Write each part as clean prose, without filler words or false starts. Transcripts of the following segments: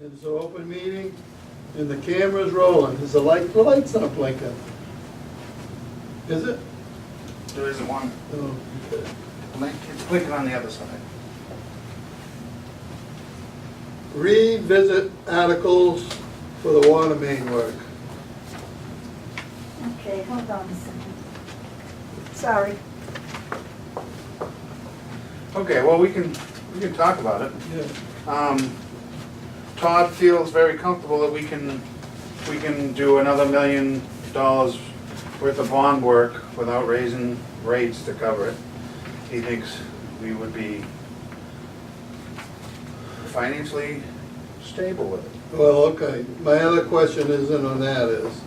It's an open meeting, and the camera's rolling. Is the light's not blinking? Is it? There isn't one. Oh, okay. It's blinking on the other side. Revisit articles for the water main work. Okay, hold on a second. Sorry. Okay, well, we can talk about it. Yeah. Todd feels very comfortable that we can do another $1 million worth of bond work without raising rates to cover it. He thinks we would be financially stable with it. Well, okay, my other question isn't on that is,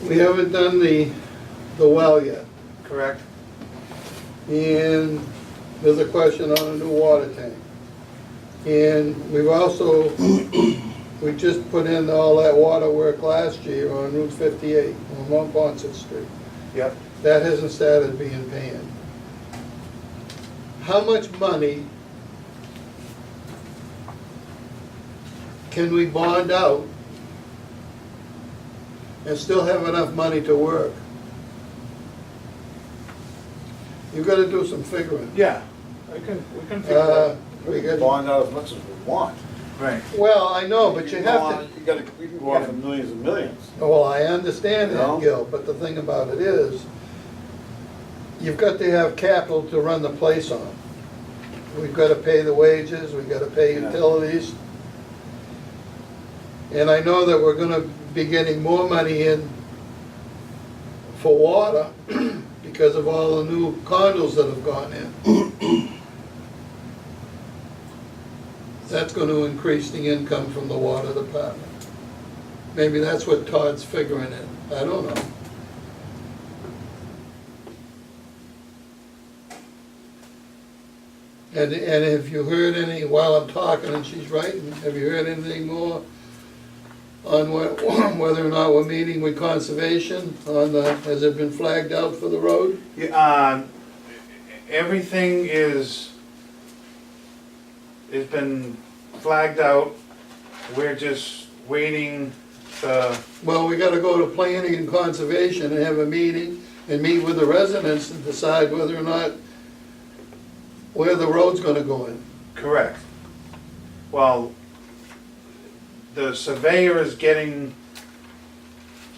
we haven't done the well yet, Correct? and there's a question on a new water tank. And we've also, we just put in all that water work last year on Route 58, on Mount Ponset Street. Yep. That hasn't started being paid. How much money can we bond out and still have enough money to work? You've got to do some figuring. Yeah, we can figure that. We got, Bond out as much as we want. Right. well, I know, but you have to, We can go on for millions and millions. well, I understand You that, know? Gil, but the thing about it is, you've got to have capital to run the place on. We've got to pay the wages, we've got to pay Yeah. utilities. And I know that we're gonna be getting more money in for water because of all the new condos that have gone in. That's gonna increase the income from the water department. Maybe that's what Todd's figuring in, I don't know. And have you heard any, while I'm talking and she's writing, have you heard anything more on whether or not we're meeting with conservation on the, has it been flagged out for the road? Yeah, everything has been flagged out. We're just waiting to, Well, we gotta go to planning and conservation and have a meeting and meet with the residents and decide whether or not, where the road's gonna go in. correct. Well, the surveyor is getting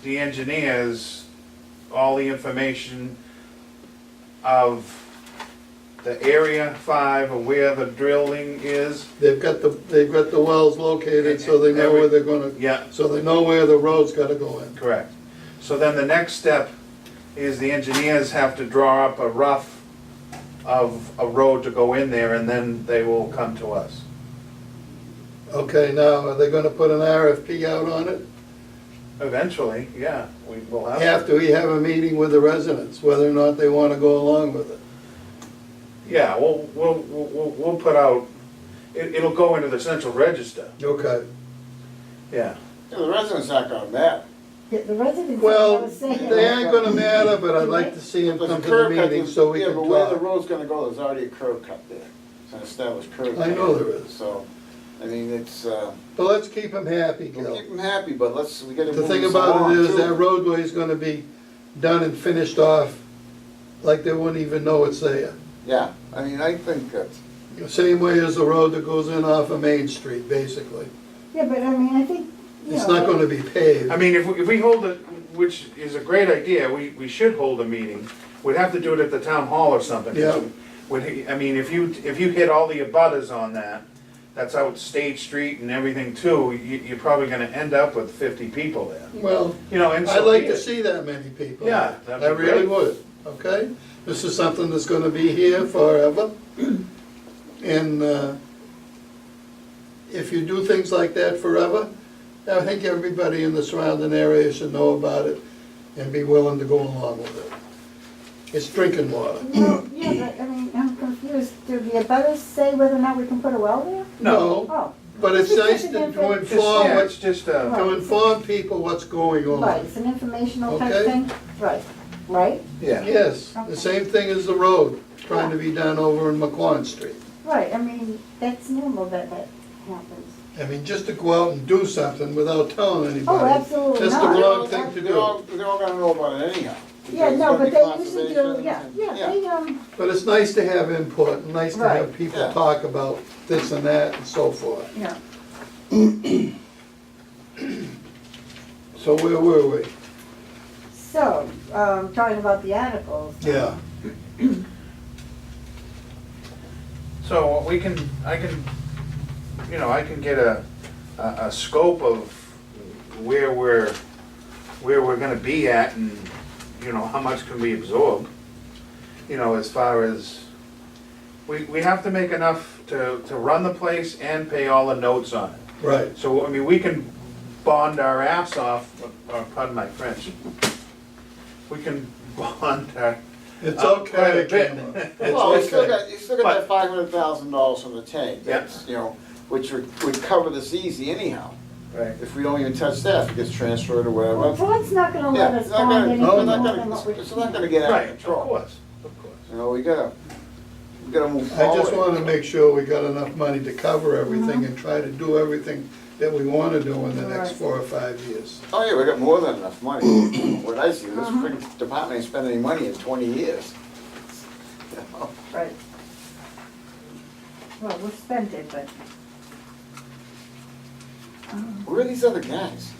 the engineers all the information of the area 5 or where the drilling is. They've got the wells located, so they know where they're gonna, Yeah, so they know where the road's gotta go in. correct. So then the next step is the engineers have to draw up a rough of a road to go in there, and then they will come to us. Okay, now, are they gonna put an RFP out on it? Eventually, yeah, we will have. After we have a meeting with the residents, whether or not they wanna go along with it. Yeah, we'll put out, it'll go into the central register, Okay. yeah. Yeah, the residents aren't gonna matter. Yeah, the residents, I Well, was saying. they ain't gonna matter, but I'd like to see them There's a come to the curb cut, meeting there's- so we yeah, can but where the talk. road's gonna go, there's already a curb cut there. It's an established curb cut. I know there is. So, I mean, it's, But let's keep them happy, we'll Gil. keep them happy, but we gotta The move thing this about along it is too. that roadway's gonna be done and finished off like they wouldn't even know it's there. Yeah, I mean, I think that, The same way as the road that goes in off of Main Street, basically. Yeah, but I mean, I think, you It's know, not gonna be paved. I mean, if we hold it, which is a great idea, we should hold a meeting. We'd have to do it at the town hall or something. Yeah. I mean, if you hit all the abutters on that, that's out State Street and everything too, you're probably gonna end up with 50 people there. Well, You know, and I'd so like be to it. see that many people. Yeah, that'd be I really great. would, okay? This is something that's gonna be here forever. And if you do things like that forever, I think everybody in the surrounding area should know about it and be willing to go along with it. It's drinking water. well, yeah, but I mean, I'm confused. Do the abutters say whether or not we can put a well there? No, Oh. but it's nice to Just, inform, yeah, it's just, to inform people what's going Right, on. it's an informational type Okay. thing? Right, right, yeah. Yes, Okay. the same thing as the road trying to be done over in McQuon Street. right. I mean, that's normal that happens. I mean, just to go out and do something without telling anybody. Oh, absolutely That's the not. wrong thing to They're all, do. they're all gonna know about it anyhow. Yeah, because no, it's but gonna they be usually do, conservation yeah, and- yeah, they, But it's nice to have input, and nice to have Right. people Yeah. talk about this and that and so forth. yeah. So where were we? So, talking about the articles. Yeah, So I can, I can get a scope of where we're gonna be at and, how much can we absorb? As far as, we have to make enough to run the place and pay all the notes on it. right. So, we can bond our ass off, pardon my French. We can bond our. It's quite a okay, bit. Cameron. It's Well, you okay. still got that $500,000 from the tank, Yeah. that's, which would cover this easy anyhow. Right. If we don't even touch that, if it gets transferred or Well, whatever. Todd's not gonna Yeah, let us it's not bond gonna, anything no, it's not more gonna, than what we. it's not gonna get out Right, of of control. course. We gotta move I forward. just wanna make sure we got enough money to cover everything and try to do everything that we wanna do in the next Right. 4 or 5 years. Oh, yeah, we got more than enough money. What I see, this freaking department ain't spent any money in 20 years. Right. Well, we spent it, but. Where are these other guys?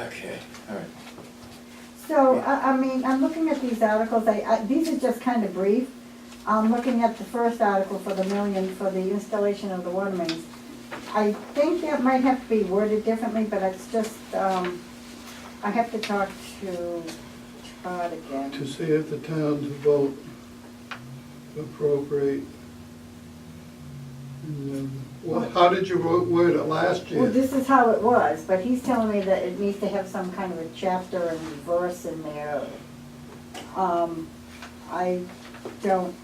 Okay, all right. So, I mean, I'm looking at these articles, these are just kind of brief. I'm looking at the first article for the million for the installation of the water mains. I think that might have to be worded differently, but it's just, I have to talk to Todd again. To see if the towns vote appropriate. Well, how did you word it last Well, year? this is how it was, but he's telling me that it needs to have some kind of a chapter and verse in there. I don't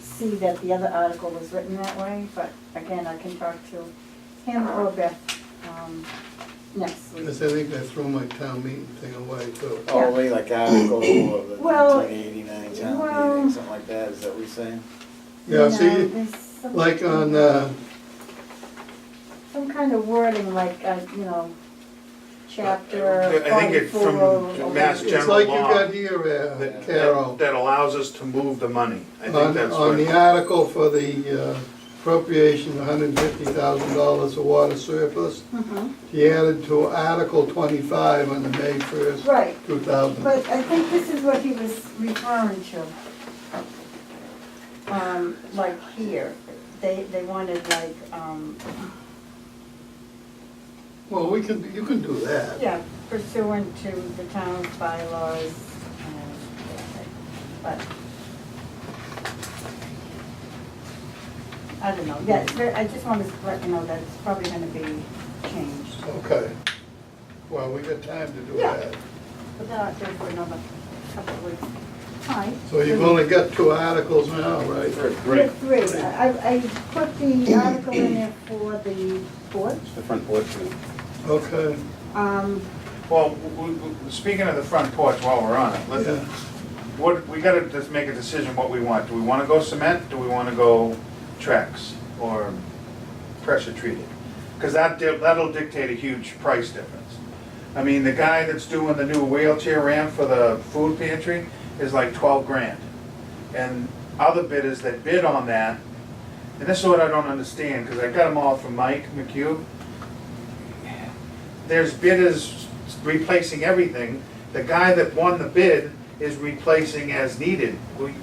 see that the other article was written that way, but again, I can talk to him or Beth, next week. Because I think I threw my town meeting thing away too. Oh, wait, like article of the Well, 1989 town well- meeting, something like that, is that what you're saying? Yeah, You know, see, there's some- like on, Some kind of wording like, chapter I think it's from 44 or Mass it's General like you law. got here, Carol, That allows us to move the money. I think on that's the what, article for the appropriation of $150,000 of water surplus. Mhm. He added to Article 25 on the May 1st, Right, 2000. but I think this is what he was referring to. Like here, they wanted like, Well, you can do that. yeah, pursuant to the town's bylaws, but I don't know, yeah, I just wanted to let you know that it's probably gonna be changed. Okay. Well, we got time to do Yeah. that. But not there for another couple of weeks. Hi. So you've only got 2 articles now, right? Yeah, three. I put the article in there for the porch. The front porch. Okay, well, speaking of the front porch while we're on it, yeah. we gotta just make a decision what we want. Do we wanna go cement, do we wanna go Trex or pressure treated? Because that'll dictate a huge price difference. I mean, the guy that's doing the new wheelchair ramp for the food pantry is like 12 grand. And other bidders that bid on that, and this is what I don't understand, because I got them all from Mike McHugh. There's bidders replacing everything. The guy that won the bid is replacing as needed.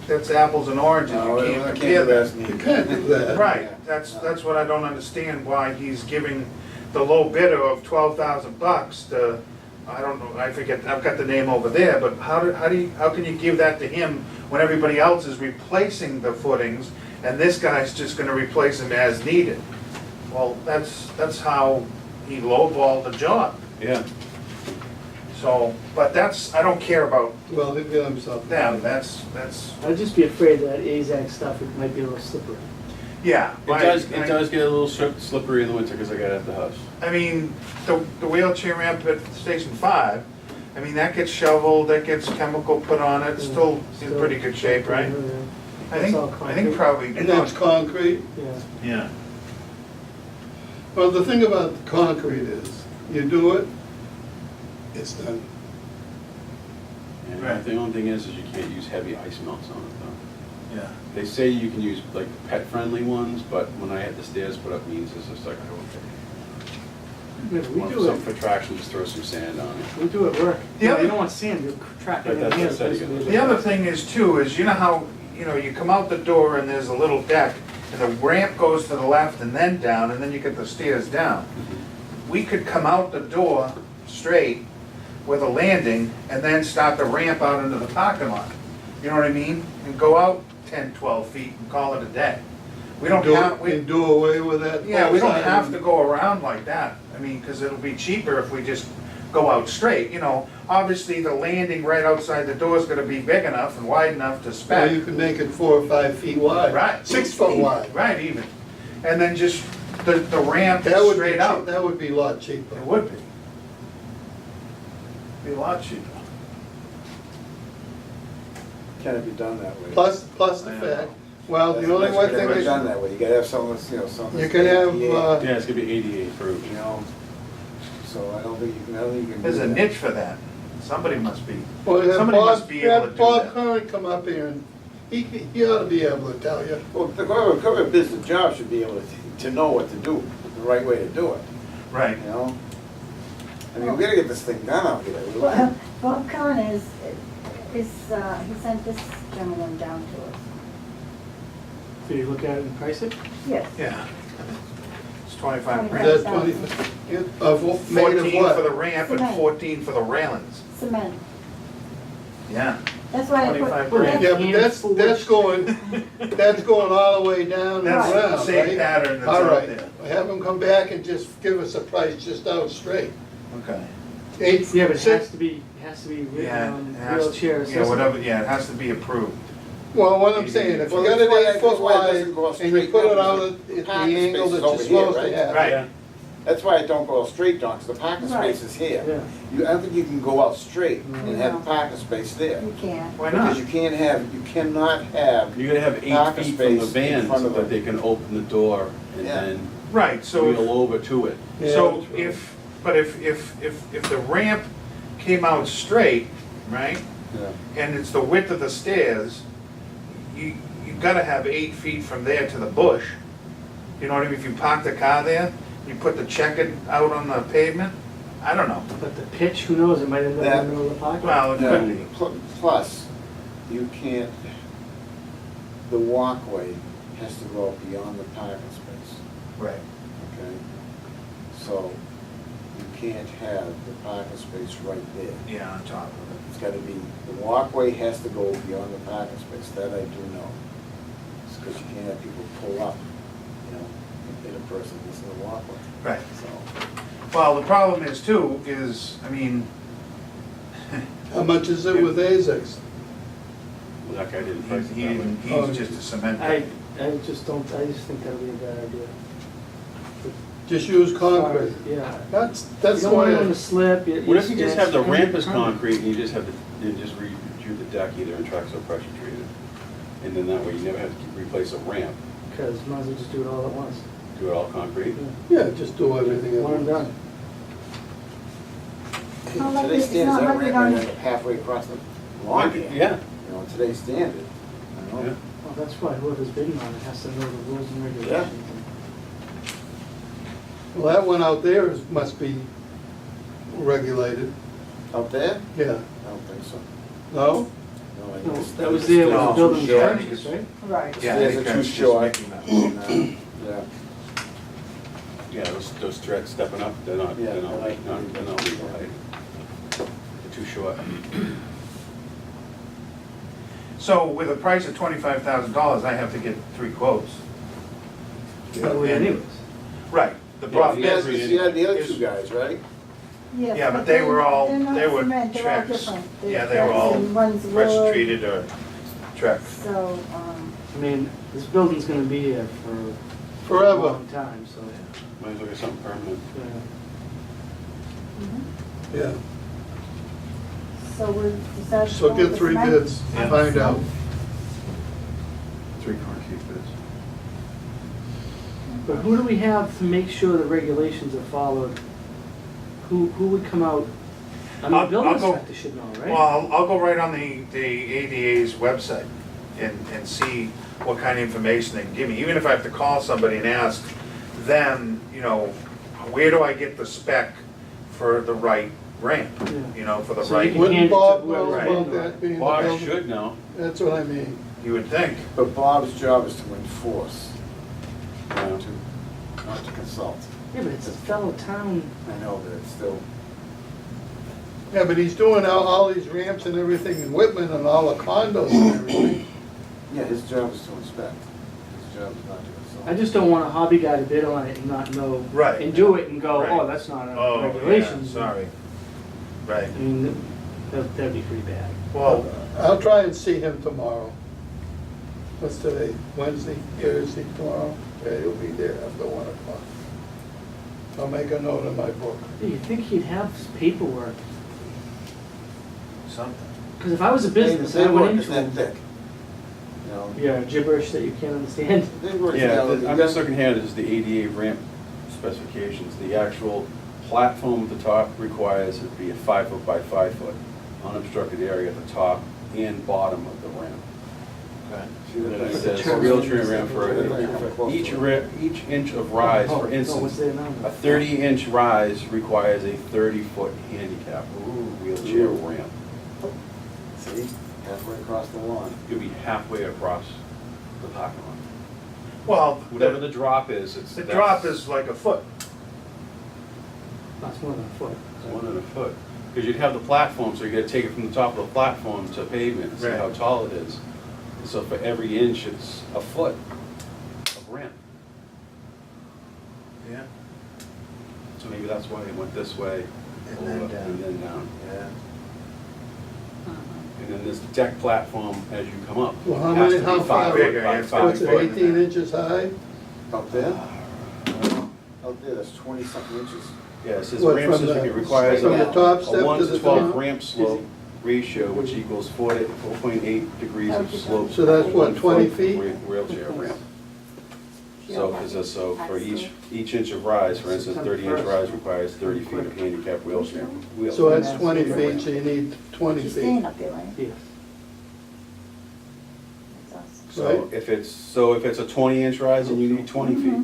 That's apples and oranges, No, you I can't can't compare do that. that. You can't do that. Right, that's what I don't understand, why he's giving the low bidder of $12,000 to, I don't know, I forget, I've got the name over there, but how can you give that to him when everybody else is replacing the footings and this guy's just gonna replace them as needed? Well, that's how he lowballed the job. Yeah. So, but I don't care about Well, he'll get himself. them, that's, I'd just be afraid that AZAC stuff, it might be a little slippery. yeah. It does get a little slippery in the winter because I got it at the house. I mean, the wheelchair ramp at Station 5, I mean, that gets shoveled, that gets chemical put on it, it's still in pretty good shape, right? I It's all think concrete. probably. And that's concrete. Yeah. Yeah. Well, the thing about concrete is, you do it, it's done. And Right. the only thing is you can't use heavy ice melts on it though. Yeah. They say you can use like pet-friendly ones, but when I had the stairs put up, means it's just like, We want do some it, for traction, just throw some sand on it. we do it work. The Yeah, other- you don't want sand, you track it Right, in that's here. what I said again. basically. The other thing is too, is you know how, you come out the door and there's a little deck, and the ramp goes to the left and then down, and then you get the stairs down. We could come out the door straight with a landing and then start the ramp out into the parking lot. You know what I mean? And go out 10, 12 feet and call it a day. We don't have, And do away with that. yeah, we don't outside have to go around like that. I mean, because it'll be cheaper if we just go out straight, Obviously, the landing right outside the door is gonna be big enough and wide enough to Well, spec. you could make it 4 or 5 feet wide. Right. 6 foot wide. Right, even. And then just the ramp That would be, straight out. that would be a lot cheaper. It would be. Be a lot cheaper. Can it be done that way? Plus the I know. fact, well, the only one Can thing it be is, done that way? You gotta have someone, something. you can have, Yeah, it's gonna be ADA approved. So I don't think you can, I don't think you can. There's do a that. niche for that. Somebody must be. well, have Somebody must Bob, be able to have do Bob that. Curran come up here and he ought to be able to tell you. Well, whoever bids the job should be able to know what to do, the right way to do it, Right. I mean, we gotta get this thing done out here. Well, Bob Curran he sent this gentleman down to us. So you look at it and price it? Yes. Yeah. It's 25 Is grand. that 20, made of 14 for the what? ramp and Cement. 14 for the railings. Cement. Yeah. That's why I 25 put. grand. Yeah, but that's going all the way down and That's the around, same right? pattern that's All out right, there. have him come back and just give us a price just out straight. Okay. 8, Yeah, but it 6, has to be written Yeah. on it has to- wheelchair Yeah, assistant. whatever, yeah, it has to be approved. well, what I'm saying, if you Well, got that's why- it 8 that's foot why it wide doesn't go and you straight put it down, out because at the parking angle space is that you're over here, supposed to right? have. Right. Yeah. That's why I don't go straight, Don, because the parking Right. space is here. Yeah. I don't think you can go out straight and have No. a parking space there. You can't. Why not? Because you cannot have, You're gonna have 8 Parking feet from the space in van front so of that them. they can open the door and Yeah. then Right, so, wheel over to it. Yeah, so that's right. if the ramp came out straight, right? And it's the width of the stairs, you gotta have 8 feet from there to the bush. You know what I mean? If you park the car there, you put the checkered out on the pavement, I don't know. But the pitch, who knows, it might end up in That- the middle of the pocket. Well, it could be. Plus, you can't, the walkway has to go beyond the parking space, Right. okay? So you can't have the parking space right there. Yeah, on top of it. It's gotta be, the walkway has to go beyond the parking space, that I do know. It's because you can't have people pull up, and hit a person that's in the walkway, Right. so. Well, the problem is too, I mean, How much is it with ASICS? Well, that guy didn't price it he that way. didn't, he's just a cement. I just think that'll be a bad idea. Just use concrete. Yeah. That's You the don't want it on way, the slip. What if you just have the ramp as concrete? concrete and you just have you just redo the deck either in trucks or pressure treated? And then that way you never have to replace a ramp. Because might as well just do it all at once. Do it all concrete? yeah, just do everything One and else. done. Not like Today's it's standards, not that like we ramp don't- right halfway across the lawn here. Yeah. Today's standard, Yeah. Well, that's why whoever's bidding on it has to know the rules and regulations. Well, that one out there must be regulated, Out there? yeah. I don't think so. No? No, I No, think it's- that was there No, when the building sure. was purchased, right? Right. Yeah, I Stairs think are too that's just short. making that. Yeah. Yeah, those threads stepping up, they're not Yeah, legal they're height. They're too short. So with a price of $25,000, I have to get 3 quotes. Probably anyways. Right, the problem You is, had the other two guys, right? Yes, yeah, but they were all, they're not they were cement, they're all Trex. different. They're Yeah, they were Trex all and one's pressure wood. treated or Trex. So, I mean, this building's gonna be here for a Forever. long time, so, Might as well get something permanent. yeah. mhm. Yeah. So we've decided. to So go get with 3 cement? bids, Yeah. find out. 3 concrete bids. But who do we have to make sure the regulations are followed? Who would come out? I mean, I'll- the building I'll go- inspector should know, right? Well, I'll go right on the ADA's website and see what kind of information they can give me, even if I have to call somebody and ask them, you know, where do I get the spec for the right ramp? Yeah. You know, for the So you right, can- Wouldn't hand it to Bob whoever's know right. about that being the Bob building? should know. That's what I mean. you would think. But Bob's job is to enforce, Yeah. not to consult. Yeah, but it's a fellow town. I know, but it's still, Yeah, but he's doing all these ramps and everything in Whitman and all the condos and everything. yeah, his job is to inspect. His job is not to consult. I just don't want a hobby guy to bid on it and not know. Right. And do it and go, Right. oh, that's not Oh, a yeah, regulation. sorry. Right. I mean, that'd be pretty bad. Well, I'll try and see him tomorrow. What's today, Wednesday, Thursday, tomorrow? Yeah, he'll be there after 1 o'clock. I'll make a note in my book. Yeah, you'd think he'd have paperwork. something. Because if I was a business and I Paperwork went is into that it, thick. You know, yeah, gibberish that you can't understand. paperwork is Yeah, that- I'm just looking here, this is the ADA ramp specifications. The actual platform at the top requires it to be a 5 foot by 5 foot unobstructed area at the top and bottom of the ramp. Okay. See, And then it that's- says Terms wheelchair and ramp for conditions. each inch of rise, Oh, for no, instance. what's their number? A 30-inch rise requires a 30-foot handicap wheelchair Ooh. ramp. See, halfway across the lawn. You'll be halfway across the parking lot. Well, Whatever the drop is, it's. the drop is like a foot. That's more than a foot. It's more than a foot. Because you'd have the platform, so you gotta take it from the top of the platform to pavement, and see Right. how tall it is. So for every inch, it's a foot of ramp. Yeah. So maybe that's why it went this way, And then over, down. and then down. Yeah. And then this deck platform, as you come up, Well, how has many- to how be far- 5 foot Bigger, by yeah, 5 What's it, foot. 18 inches high? Up there? Out there, that's 20-something inches. Yeah, it says What, ramp from system, the- it requires from the top step a 1 to to the 12 top? ramp slope ratio, which equals 4.8 degrees of slope. So that's what, 20 for feet? Wheelchair ramp. So for each inch of rise, for instance, 30-inch rise requires 30 feet of handicap wheelchair. So that's 20 feet, so you need 20 She's staying feet. up there, right? Yes. That's awesome. So Right. if it's a 20-inch rise, then you need 20 feet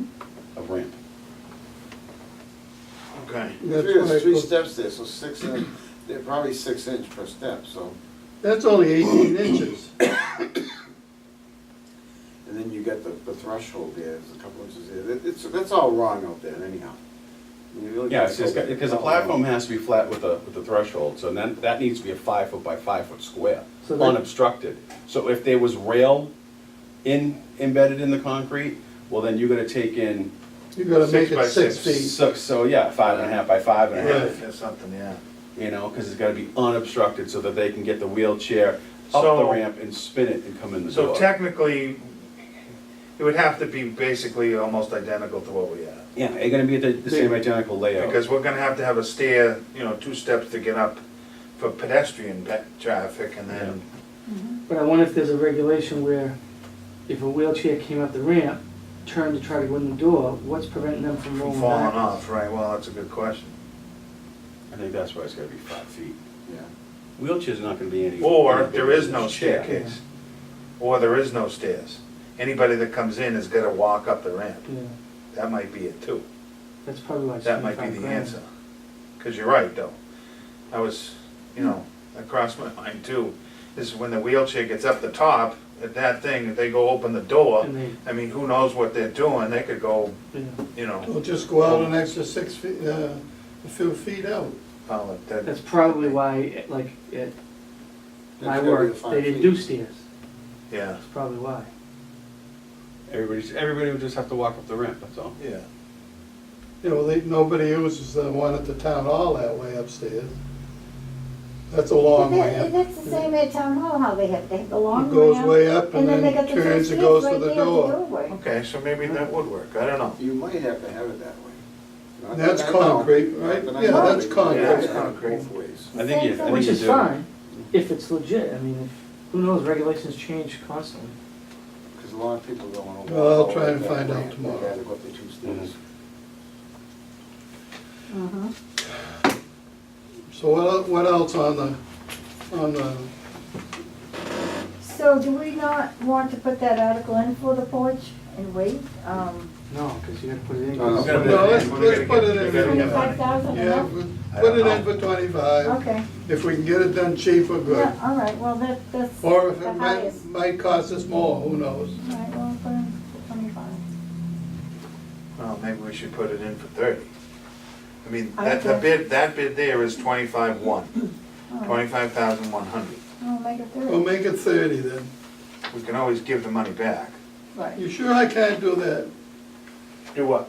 of ramp. Okay. That's There's why it 3 goes- steps there, so 6 inch, they're probably 6 inch per step, so. That's only 18 inches. And then you get the threshold there, there's a couple inches there. That's all wrong out there anyhow. You really Yeah, can't it's just, go- because the platform has to be flat with the threshold, so then that needs to be a 5 foot by 5 foot square, So that- unobstructed. So if there was rail embedded in the concrete, well, then you're gonna take in, You gotta make 6 by it 6 6. feet. so yeah, 5.5 by 5.5. Right. Or something, yeah. You know, because it's gotta be unobstructed so that they can get the wheelchair up the So- ramp and spin it and come in the So door. technically, it would have to be basically almost identical to what we have. Yeah, they're gonna be the same identical layout. Because we're gonna have to have a stair, 2 steps to get up for pedestrian traffic and then, But I wonder if there's a regulation where if a wheelchair came up the ramp, turned to try to go in the door, what's preventing them from from rolling falling back? off, right? Well, that's a good question. I think that's why it's gotta be 5 feet. Yeah. Wheelchair's not gonna be any. Or any there bigger is than no this chair. staircase. Or there is no stairs. Anybody that comes in has gotta walk up the ramp. Yeah, That might be it too. that's probably why it's That might be 25 the grand. answer. Because you're right, though. I was, that crossed my mind too, is when the wheelchair gets up the top, at that thing, if they go open the door, And they, I mean, who knows what they're doing, they could go, yeah. We'll just go out an extra 6 feet, a few feet out. follow it. That's probably why, like, at my That's gotta be work, the 5 they didn't feet. do stairs. Yeah, That's probably why. Everybody would just have to walk up the ramp, that's all. yeah. You know, nobody uses the one at the town hall that way upstairs. That's a long But way that- up. That's the same at town hall, how they have the long It goes ramp, way up and they then got the two turns and steps goes to right the there at door. doorway. Okay, so maybe that would work, I don't know. You might have to have it that way. Not That's that I know. concrete, right? Not that I Yeah, know. that's You concrete. have to Yeah, have it concrete. both ways. I think you Which is do. fine, if it's legit. I mean, who knows, regulations change constantly. Because a lot of people going over. Well, I'll try and that find out ramp. tomorrow. They gotta go up the 2 stairs. Mhm. So what else on the, So do we not want to put that article in for the porch and wait? No, because you gotta put it in. No, no. Gotta put it no, in. let's put it in. We gotta get money. 25,000 Yeah, enough? put it in for 25. Okay, If we can get it done cheaper, good. yeah, all right, well, that's Or if the it highest. might cost us more, who knows? All right, well, put in for 25. Well, maybe we should put it in for 30. I mean, Okay. that bid there is 25,100, All right, 25,100. I'll make it We'll 30. make it 30 then. We can always give the money back. Right. You sure I can't do that? Do what?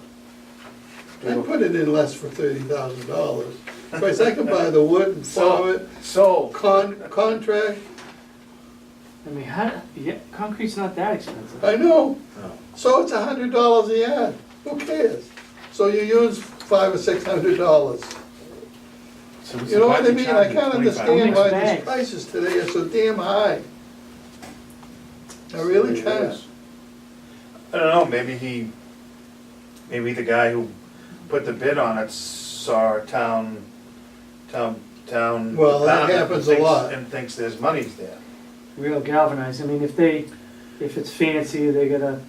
I'd put it in less for $30,000. Of course, I can buy the wood and saw it, So, contract, I mean, yeah, concrete's not that expensive. I know. No. So it's $100 a yard, who cares? So you use $500 or $600. So what's You know the what I budget mean? I charging? can't 25? understand why Bags. these prices today are so damn high. I really can't. I don't know, maybe the guy who put the bid on it saw our town Well, that department happens a thinks- lot. And thinks there's monies there. Real galvanized, I mean, if it's fancy, they gotta,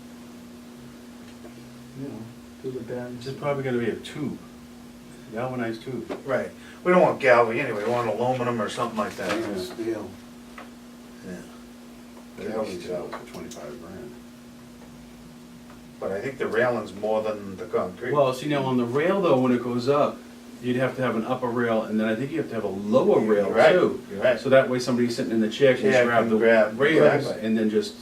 you know, do the bends. This is probably gonna be a tube, galvanized tube. Right. We don't want galva anyway, we want aluminum or something like that. Stainless steel. Yeah. They're gonna sell it for 25 grand. But I think the railing's more than the concrete. Well, see now on the rail though, when it goes up, you'd have to have an upper rail and then I think you have to have a lower rail You're right, too. you're right. So that way somebody sitting in the chair can Chair just grab can the grab- rails exactly. and then just,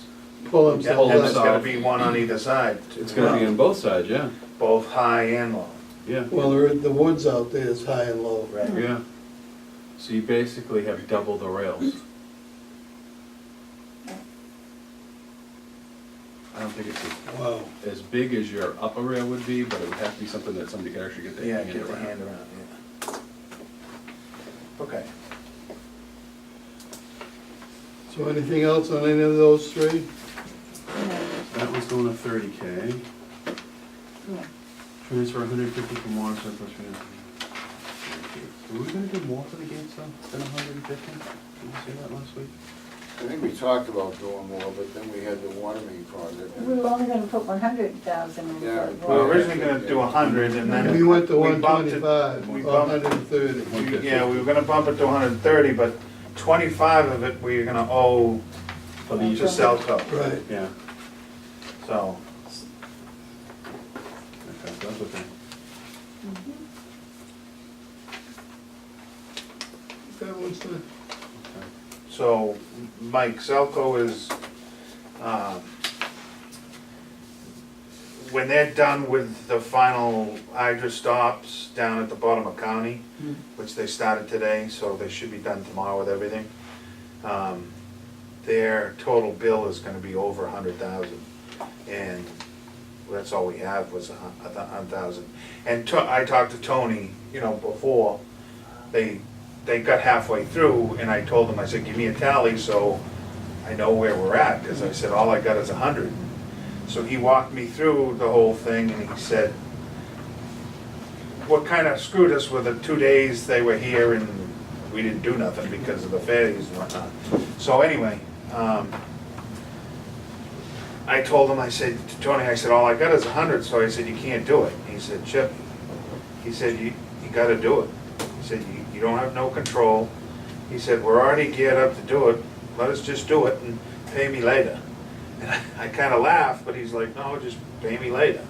Pull Yeah, themselves and there's up. gotta be one on either side. it's gonna be on both sides, yeah, Both high and low. yeah, Well, the woods out there is high and low. Right. yeah. So you basically have double the rails. I don't think it's Wow. as big as your upper rail would be, but it would have to be something that somebody could actually get their Yeah, hand get the around. hand around, yeah. Okay. So anything else on any of those three? That one's going to 30K. Yeah. Transfer 150 from water surplus. Were we gonna do more for the gates though, than 150? Did you say that last week? I think we talked about doing more, but then we had the water main project. We were only gonna put 100,000 in. Yeah. for- We were originally gonna do 100 and then. We went to we bumped it- 125, we or bumped- 130. Yeah, we were gonna bump it to 130, but 25 of it we're gonna owe For to the, Celco, Right. yeah, so. okay, that's okay. That was the, So, Mike, Celco is, when they're done with the final hydro stops down at the bottom of county, which they started today, so they should be done tomorrow with everything, their total bill is gonna be over 100,000. And that's all we have was 100,000. And I talked to Tony, you know, before, they got halfway through, and I told them, I said, give me a tally so I know where we're at, because I said, all I got is 100. So he walked me through the whole thing, and he said, what kind of screwed us were the 2 days they were here, and we didn't do nothing because of the fairings and whatnot. So anyway, I told him, I said, to Tony, I said, all I got is 100, so I said, you can't do it. He said, Chip, he said, you gotta do it. He said, you don't have no control. He said, we're already geared up to do it, let us just do it and pay me later. And I kinda laughed, but he's like, no, just pay me later.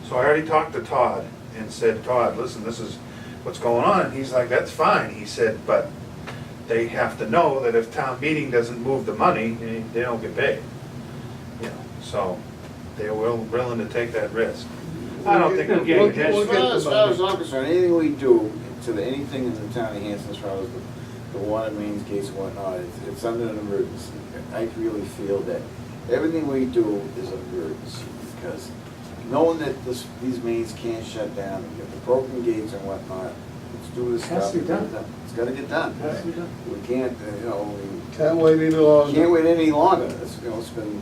So I already talked to Todd and said, Todd, listen, this is what's going on. And he's like, that's fine. He said, but they have to know that if town meeting doesn't move the money, they don't get paid. You know, so they're willing to take that risk. I don't think it'll We'll get get- we'll cash. get the As far as money. I'm concerned, anything we do to anything in the town of Hanson, as far as the water mains, gates and whatnot, it's under an emergency. I really feel that everything we do is an emergency, because knowing that these mains can't shut down, you get the broken gates and whatnot, let's do this Has stuff. to be done. It's gotta get done. Has to be done. We can't, you know, we can't wait any can't longer. wait any longer. It's, you know, it's been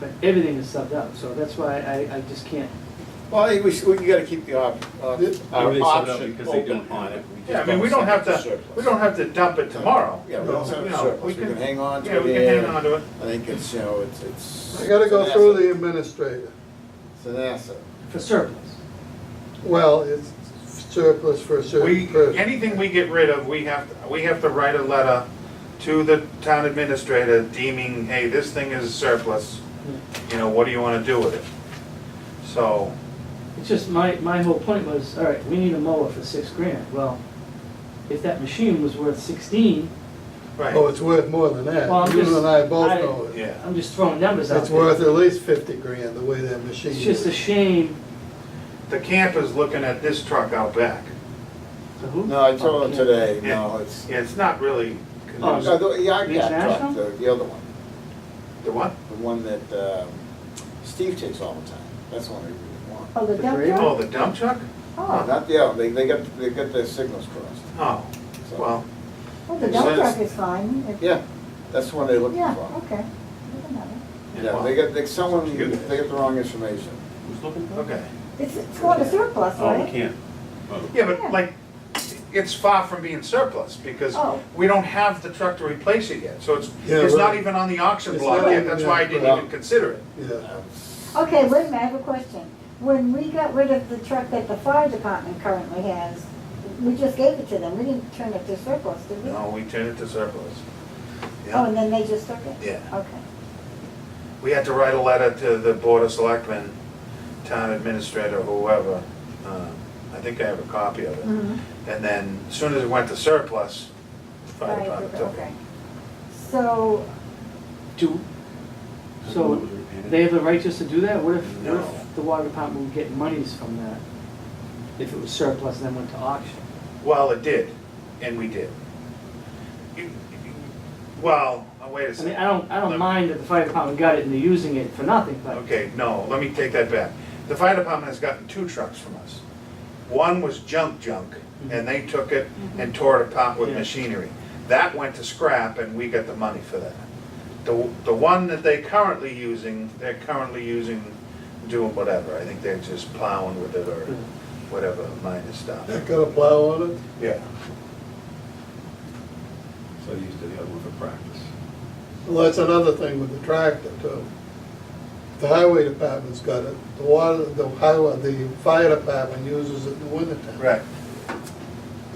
but everything is subbed out, so that's why I just can't. Well, I think we gotta keep the our Maybe they set it up option because they open don't on want it. it. We just Yeah, I mean, we don't send have it to, surplus. we don't have to dump it tomorrow. Yeah, we No. don't send it No, surplus, we we can- can hang on to it. Yeah, we can hang on to it. I think it's, you know, it's. I gotta go it's an through asset. the administrator. It's an asset. For surplus. Well, it's surplus for a certain We, person. anything we get rid of, we have to write a letter to the town administrator deeming, hey, this thing is surplus. You know, what do you wanna do with it? So, It's just, my whole point was, all right, we need a mower for $6,000. Well, if that machine was worth 16, right, Oh, it's worth more than that. Well, I'm You just- and I both I- know it. yeah. I'm just throwing numbers out It's there. worth at least 50 grand, the way that machine It's just a is. shame. The camper's looking at this truck out back. So who? No, I told him Okay. today, Yeah. no, it's, Yeah, it's not really Oh, conducive. no, the yard cat International? truck, the other one, The what? the one that, Steve takes all the time, that's the one I really want. Oh, the The dump Brady? truck? Oh, the dump truck? Oh, Not the other, they got their signals crossed, Oh, so. well, well, the dump says- truck is fine. If- Yeah, that's the one they're looking Yeah, for. okay. We can have it. Yeah, well, someone, You guys. they got the wrong information. Who's looking for it? okay. It's going to surplus, Oh, we right? can't. Oh. Yeah, but like, it's far from being surplus, because Oh. we don't have the truck to replace it yet, so it's Yeah, not right. even on the auction It's block not yet, even- that's why I yeah, didn't well- even consider it. Yeah. Okay, wait a minute, I have a question. When we got rid of the truck that the fire department currently has, we just gave it to them. We didn't turn it to surplus, did we? No, we turned it to surplus. Oh, Yeah, and then they just took it? Yeah. Okay. we had to write a letter to the Board of Selectmen, town administrator, whoever, I think I have a copy of it. Mhm. And then, as soon as it went to surplus, the fire Right, department took it. okay. So, Do, so they have the right just to do that? What if No. the water department would get monies from that? If it was surplus and then went to auction? Well, it did, and we did. Well, wait a I mean, second. I don't mind that the fire department got it and they're using it for nothing, but. Okay, no, let me take that back. The fire department has gotten 2 trucks from us. One was junk, and they took it and tore it apart with Yeah. machinery. That went to scrap, and we got the money for that. The one that they're currently using, doing whatever. I think they're just plowing with it or whatever, minor stuff. That got a plow on it? Yeah. So I used the other one for practice. Well, that's another thing with the tractor too. The highway department's got it, the fire department uses it in the wintertime. Right.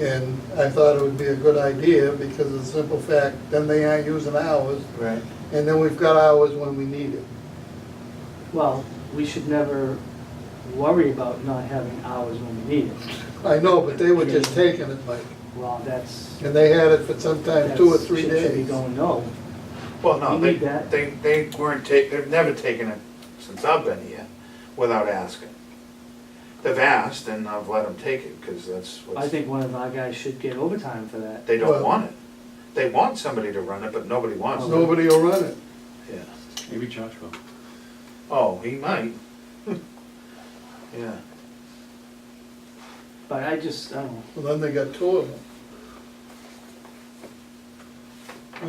And I thought it would be a good idea because of the simple fact, then they aren't using ours, Right. and then we've got ours when we need it. Well, we should never worry about not having hours when we need it. I know, but they were just taking it, Mike, Well, that's. and they had it for sometime 2 or 3 Should be days. going, no. Well, no, We need that. they weren't they've never taken it since I've been here without asking. They've asked, and I've let them take it, because that's I what, think one of our guys should get overtime for that. they don't Well- want it. They want somebody to run it, but nobody wants it. Nobody will run it. Yeah. Maybe Josh will. Oh, he might. Yeah. But I just, I don't know. Well, then they got 2 of them.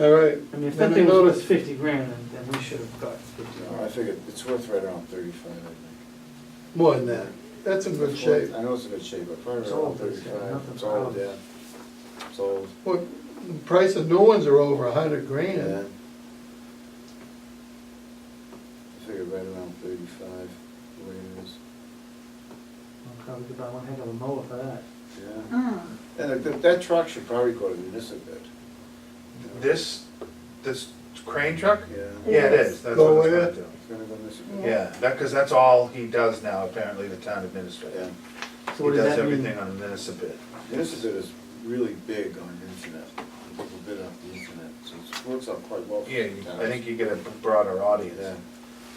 All right. I mean, if Then that I thing was worth noticed- 50 grand, then we should have got 50 I grand. figured it's worth right around 35, I think. More than that. That's in good shape. I know it's in good shape, but probably It's around old, it's got 35, nothing it's old, for yeah. It's old, What, the price of new ones are over 100 yeah. grand. I figured right around 35, the way it is, I'll probably could buy one heck of a mower for that. yeah. mm, And that truck should probably go to the municipal bid. This crane truck? Yeah. Yeah, it is. That's Go what it's where? gonna do. It's gonna go municipal. Yeah, because that's all he does now, apparently, the town administrator. Yeah. So He what does does that mean? everything on the municipal bid. Municipal bid is really big on the internet. People bid off the internet, so it works out quite well for Yeah, the towns. I think you get a broader audience. Yeah.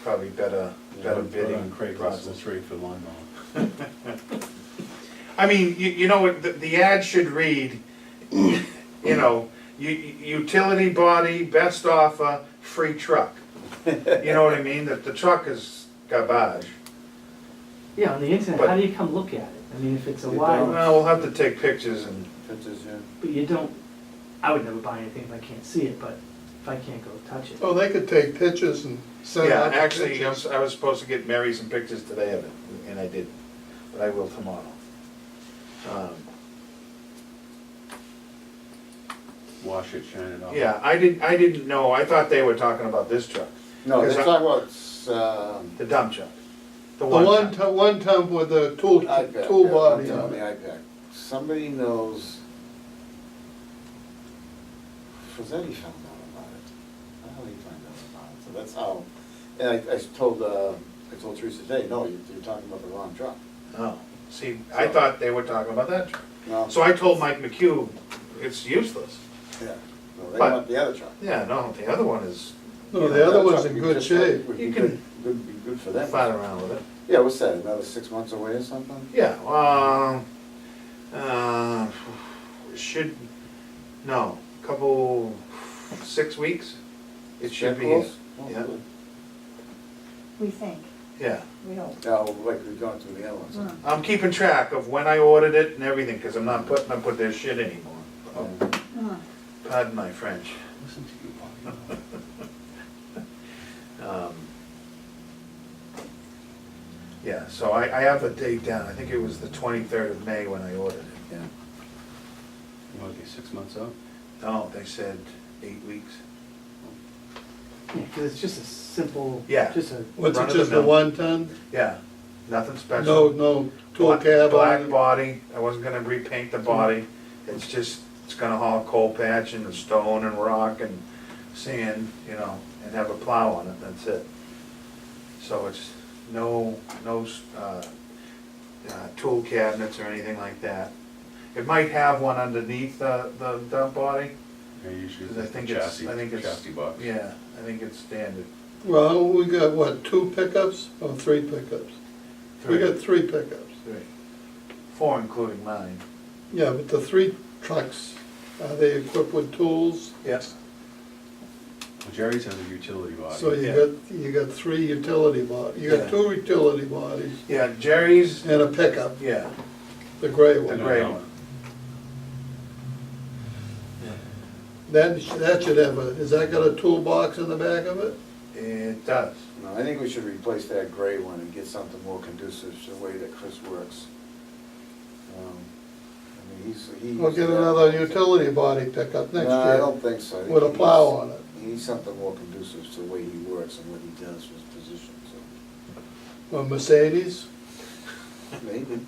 Probably better Put bidding on Craigslist, process. we'll trade for lawnmower. I mean, you know, the ad should read, you know, utility body, best offer, free truck. You know what I mean? That the truck is garbage. Yeah, on the internet, But- how do you come look at it? I mean, if it's a You wild, Well, we'll have to take pictures and, Pictures, yeah. but you don't, I would never buy anything if I can't see it, but I can't go touch it. Oh, they could take pictures and send Yeah, out the actually, pictures. I was supposed to get Mary some pictures today of it, and I didn't, but I will tomorrow. Wash it, shine it off. Yeah, I didn't know, I thought they were talking about this truck, No, Because they're I- talking about, the dump truck. The one ton with the tool iPad. tool yeah, body on on the it. iPad. Somebody knows, Frazetti found out about it. How did he find out about it? So that's how, and I told Teresa today, no, you're talking about the wrong truck. Oh, see, I thought they were talking about that truck. No, So I told Mike McHugh, it's useless. yeah, no, they But- want the other truck. Yeah, no, the other one is, No, the other one's truck in would good just shape. would be You good- can Be good for them. fight around with it. Yeah, what's that, another 6 months away or something? Yeah, should, no, couple, 6 weeks, it should That be here. close? Oh, Yeah. good. We think, Yeah, we hope. Yeah, like we've gone through the other ones. Mm. I'm keeping track of when I ordered it and everything, cause I'm not putting up with their shit anymore. Mm. Pardon my French. Listen to you, Bobby. Yeah, so I have the date down, I think it was the 23rd of May when I ordered it, yeah. You want to be 6 months out? No, they said 8 weeks. Yeah, 'cause it's just a simple, Yeah. just a, What's Run it, of the just a mill. one ton? Yeah, nothing No, special. no tool Black- cab on Black it? body, I wasn't gonna repaint the body, it's just, it's gonna haul coal patch and stone and rock and sand, you know, and have a plow on it, that's it. So it's no, tool cabinets or anything like that. It might have one underneath the dump body, Yeah, usually 'cause I it's the think it's, chassis, I think it's, chassis box. yeah, I think it's standard. Well, we got what, 2 pickups or 3 pickups? We got 3 pickups. 3. 4 including mine. Yeah, but the 3 trucks, are they equipped with tools? Yes. Well, Jerry's has a utility body. So you got 3 utility bodies, you got Yeah. 2 utility bodies Yeah, Jerry's, and a pickup, yeah, the gray the one. gray no. one. That should have a, has that got a toolbox in the back of it? It does. No, I think we should replace that gray one and get something more conducive to the way that Chris works. I mean, he's. We'll get another utility body pickup next No, I year don't think so. I think with a he's- plow on it. He needs something more conducive to the way he works and what he does for his position, so. A Mercedes. Maybe.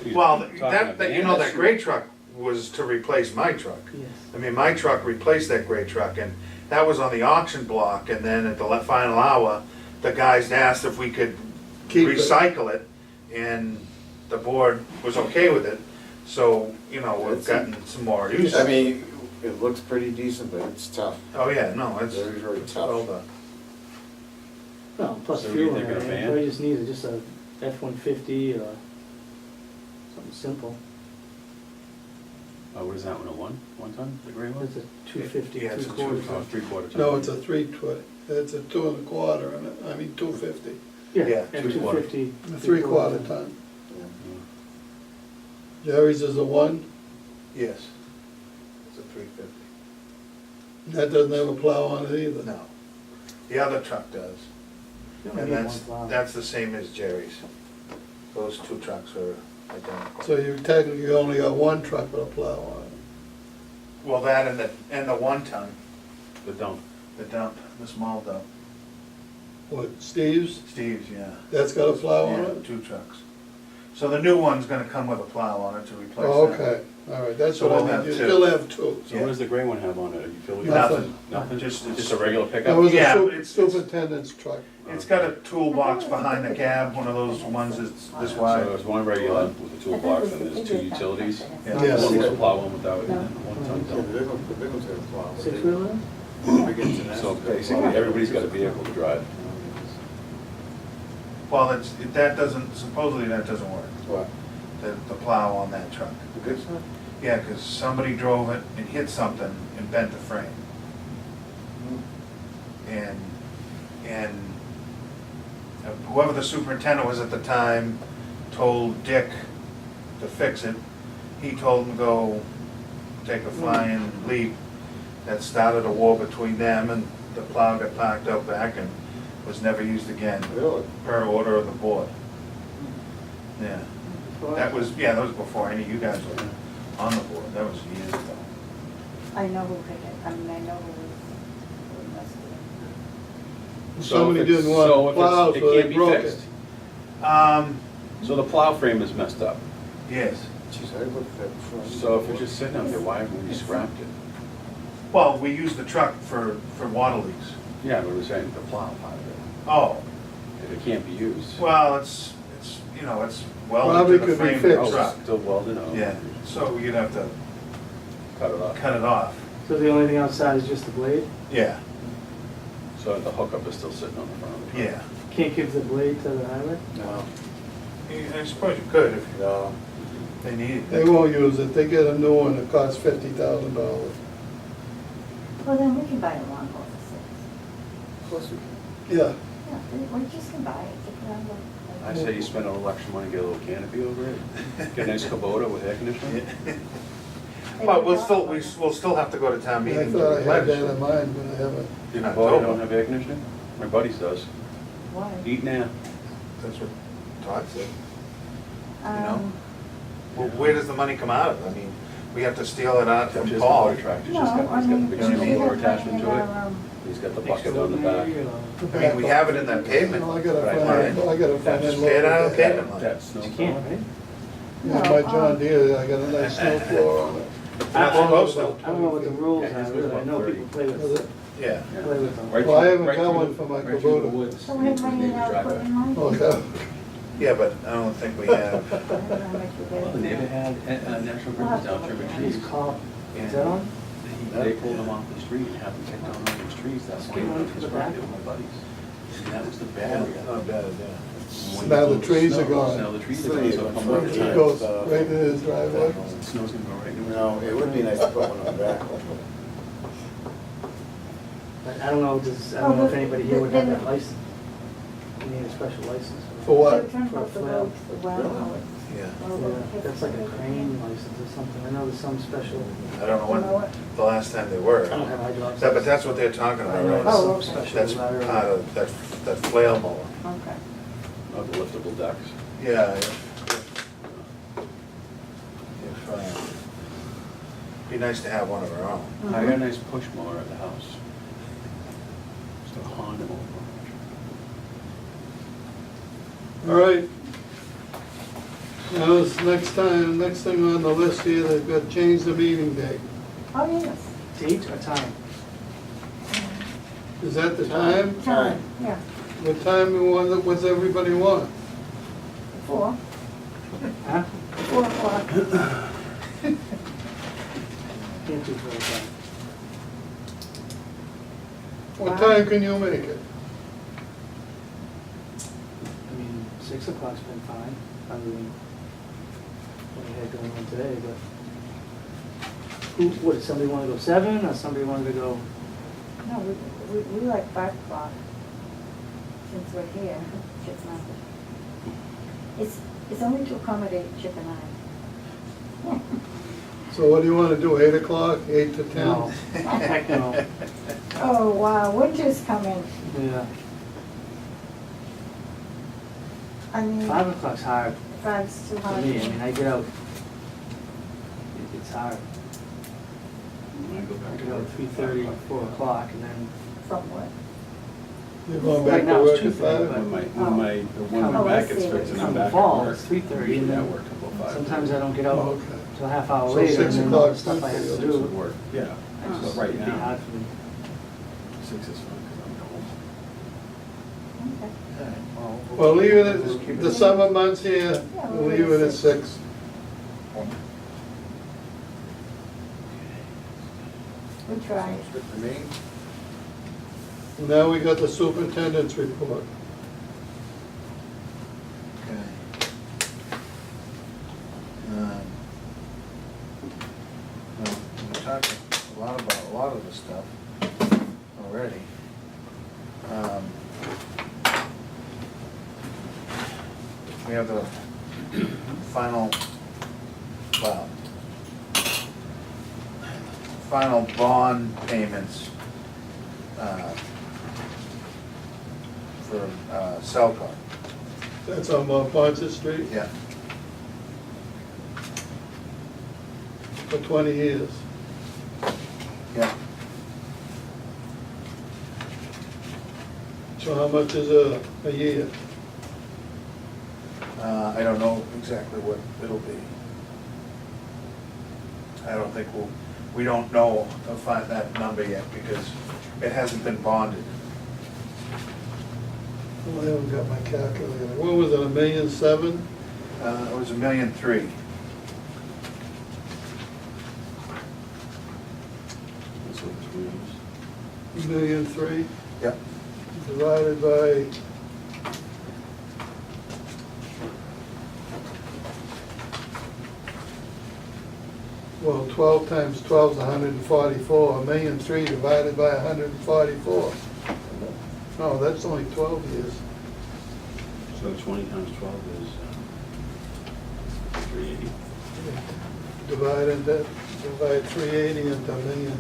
He's Well, talking that, about you know, that gray truck was to replace my truck. yes. I mean, my truck replaced that gray truck, and that was on the auction block, and then at the final hour, the guys asked if we could Keep it. recycle it, and the board was okay with it, so, you know, we've gotten some more use. I mean, it looks pretty decent, but it's tough. Oh, yeah, no, it's, Very, very it's tough. well done. Well, plus So fuel you and think of a everything, van? probably just needs just a F-150 or something simple. What is that one, a one ton, the gray one? It's a 250, Yeah, it's a 3/4. Oh, 3/4 ton. No, it's a 3 it's a 2 1/4 in it, I mean 250, Yeah, Yeah, and 250. a 3/4 ton. Yeah. Jerry's is a 1, Yes. It's a 350. that doesn't have a plow on it either. No. The other truck does. You only And need that's, one plow. that's the same as Jerry's. Those 2 trucks are identical. So you technically only got 1 truck with a plow on it. Well, that and the 1 ton, The dump. the dump, the small dump. What, Steve's, Steve's, yeah. that's got a plow on Yeah, it? 2 trucks. So the new one's gonna come with a plow on it to replace that. Oh, okay, all right, that's So what we'll I have mean, you 2. still have 2. So what does the gray one have on it? A utility? Nothing. Nothing? Just- Just a regular That pickup? was Yeah, a it's- superintendent's truck. It's got a toolbox behind the cab, one of those ones that's this So wide. there's one regular with a toolbox and there's 2 utilities? Yeah. Yes. One with a plow, one without, and then 1 Yeah, ton the dump. big one's got a plow. but they- Six-wheeler? big international So got a plow. basically, everybody's got a vehicle to drive. Well, that doesn't, supposedly that doesn't work, What? the plow on that truck. The good stuff? Yeah, because somebody drove it and hit something and bent the frame. And whoever the superintendent was at the time told Dick to fix it. He told him to go take a flying leap that started a war between them, and the plow got parked out back and was never used again, Really? per order of the board. Yeah, that was before any of you guys were on the board, that was years ago. I know who hit it, I mean, I know who messed it Somebody if it's- didn't want to so if it's- plow, it so they can't be broke it. fixed. Um, So the plow frame is messed up. yes, Jeez, I looked at that before. So if it's just sitting out there, why haven't we scrapped it? well, we used the truck for water leaks. Yeah, but we're saying the plow part of it. Oh, If it can't be used. well, it's it's welded Probably to the could be frame of the fixed. truck. Oh, still welded on. Yeah, so you'd have to Cut it off. cut it off. So the only thing outside is just the blade? Yeah, So the hookup is still sitting on the front of the truck. yeah. Can't give the blade to the highway? No, I suppose you could if no. they needed They it. won't use it, they get a new one that costs $50,000. up. Well, then we can buy a lawnmower for six. Of course we can. Yeah, Yeah, we just can buy it, take it out of I say you spend a little extra money, get a little canopy over it, get a nice Kubota with air conditioning. But we'll still have to go to town I meeting. to thought I had replenish that it. in mind, but I haven't. In Kubota October. don't have air conditioning? My buddy's does. Why? Eat now. That's what Todd said. Um, Well, where does the money come out of? I mean, we have to steal it out Except from his Paul. water tractor's No, just got, I he's got the mean, big you know what I mean? snowblower attachment to it. um, He's got the bucket on the back. I mean, we have it in that pavement. I gotta Right, find, right. I gotta find. Just that pay it out of local- the pavement line. That You snowblower. can't, right? Yeah, my John Deere, I got a nice snow floor on it. Not supposed to. I don't know what the rules Yeah, his are, was really. I know about people play Was with, it? Yeah. Yeah. play with them. Right Well, I through- haven't right got through one the- for my right through the Kubota. woods. So we have money in our Driveway. equipment line? Oh, yeah. Yeah, but I don't think we have. I don't know how much we Well, get. the neighbor had National Grid was down trimming He's trees. called, is that on? They pulled them off the street and had them take down all those trees. That's why Get he one went for to the his property back. with my buddies. And that was the barrier. Not bad, yeah. When Now you the lose trees snow, are gone. Now the trees So are gone, you so can come put over it It time. goes right in his driveway. Snow's gonna go right in. No, it would be nice to put one on the back. But I don't know, I don't know if anybody here would have that license. You need a special license. For what? Turn off the road to the well. Yeah. Yeah, that's like a crane license or something. I know there's some special, I don't know You know when, the last time they were. I don't have hydraulics. Yeah, but that's what they're talking I about, know right? there's Oh, some okay. special. That's ladder. part of, that flail mower. Okay. Of the liftable decks. Yeah. Be nice to have one of our own. I got a nice push mower at the house. Just a Honda mower. All right. Now, this next thing on the list here, they've got to change the meeting date. Oh, yes. Date or time? Is that the time? Time, yeah. What time you want, what's everybody want? 4 Huh? o'clock. Can't do for a time. What time can you make it? I mean, 6 o'clock's been fine, other than what we had going on today, but what, does somebody wanna go 7, or somebody wanted to go, No, we like 5 o'clock. Since we're here, it's not. It's only to accommodate Chip and I. So what do you want to do, 8 o'clock, 8 to 10? no, heck no, Oh, wow, winter's coming. yeah. I mean, 5 o'clock's hard 5's too for hard. me, I mean, I get out, it's hard. When I go I back get out at 3:30, 4 o'clock, and then, From what? You're going back Right to now work it's at 2:30, 5? when Oh, my I back gets see. fixed and I'm From the back at fall, work. it's 3:30, Usually I and work till 5. sometimes I don't get out Oh, okay. till a half hour So later, 6 and then all the o'clock, stuff I have to 6 Six would do. work, yeah. It's But right it'd be now, hard for me. 6 is fine because I'm home. Okay. Well, leave it at, the summer months here, Yeah, we'll leave it at 6. We tried. Sounds good to me. Now we got the superintendent's report. Okay. Well, we talked a lot about a lot of the stuff already. We have the final, well, final bond payments, for, Selco. That's on Mount Ponce Street Yeah. for 20 years. Yeah. So how much is a year? I don't know exactly what it'll be. I don't think we don't know, find that number yet because it hasn't been bonded. Well, I haven't got my calculator. What was it, 1,000,007? It was 1,000,003. That's what the three is. 1,000,003 Yep. divided by, well, 12 times 12 is 144. 1,000,003 divided by 144. No, that's only 12 years. So 20 times 12 is 380. Divided that, divide 380 into a million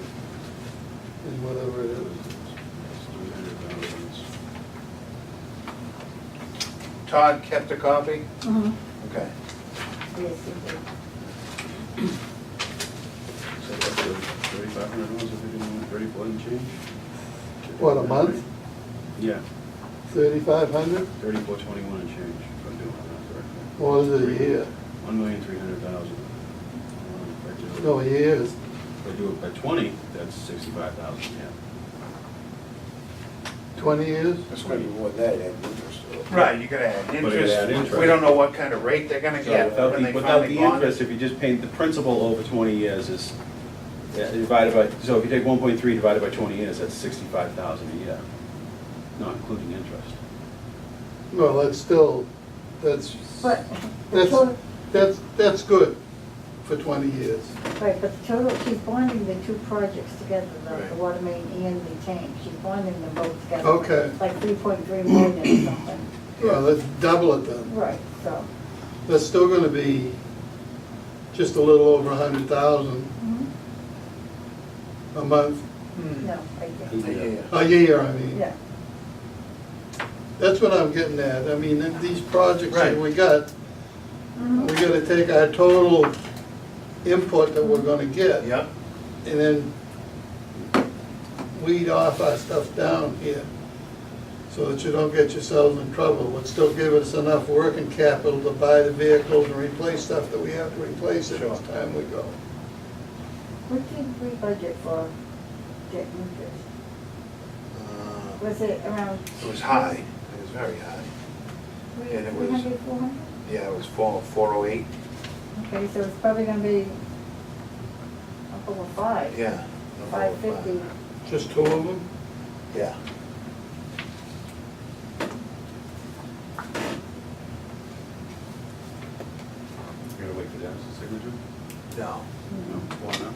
and whatever it is. That's 300,000. Todd kept a copy? Mhm. Okay. Yes, you do. So that's $3,500 if we do 34 and change? What, a month? Yeah, 3,500? 34.21 and change, if I'm doing that correctly. What is it a year? 1,300,000. No, years. If I do it by 20, that's 65,000, yeah. 20 years? It's gonna be more than that, add interest to it. Right, you gotta add But you gotta add interest. interest. We don't know what kind of rate they're gonna So get without when the, they without finally the bond interest, it. if you just pay the principal over 20 years is, divided by, so if you take 1.3 divided by 20 years, that's 65,000 a year, not including interest. Well, that's still, that's, But, the that's, total, that's good for 20 years. right, but the total, she's bonding the two projects together, the Right. water main and the tank. She's bonding them both together. Okay. Like 3.3 million or something. Well, let's double it then. Right, so. That's still gonna be just a little over 100,000 a month, No, I guess. Yeah. a year, I mean. Yeah. That's what I'm getting at. I mean, these projects that Right. we got, we gotta take our total input that we're gonna get. Yep. And then weed off our stuff down here, so that you don't get yourselves in trouble, but still give us enough working capital to buy the vehicles and replace stuff that we have to replace at this time we go. What did we budget for debt interest? Was it around? It was high, it was very high. And it was- 300, 400? Yeah, it was 408, Okay, so it's probably gonna be up over 5. yeah. 550. Just two of them? Yeah. You gotta wait for Dennis' signature? No, No, one now?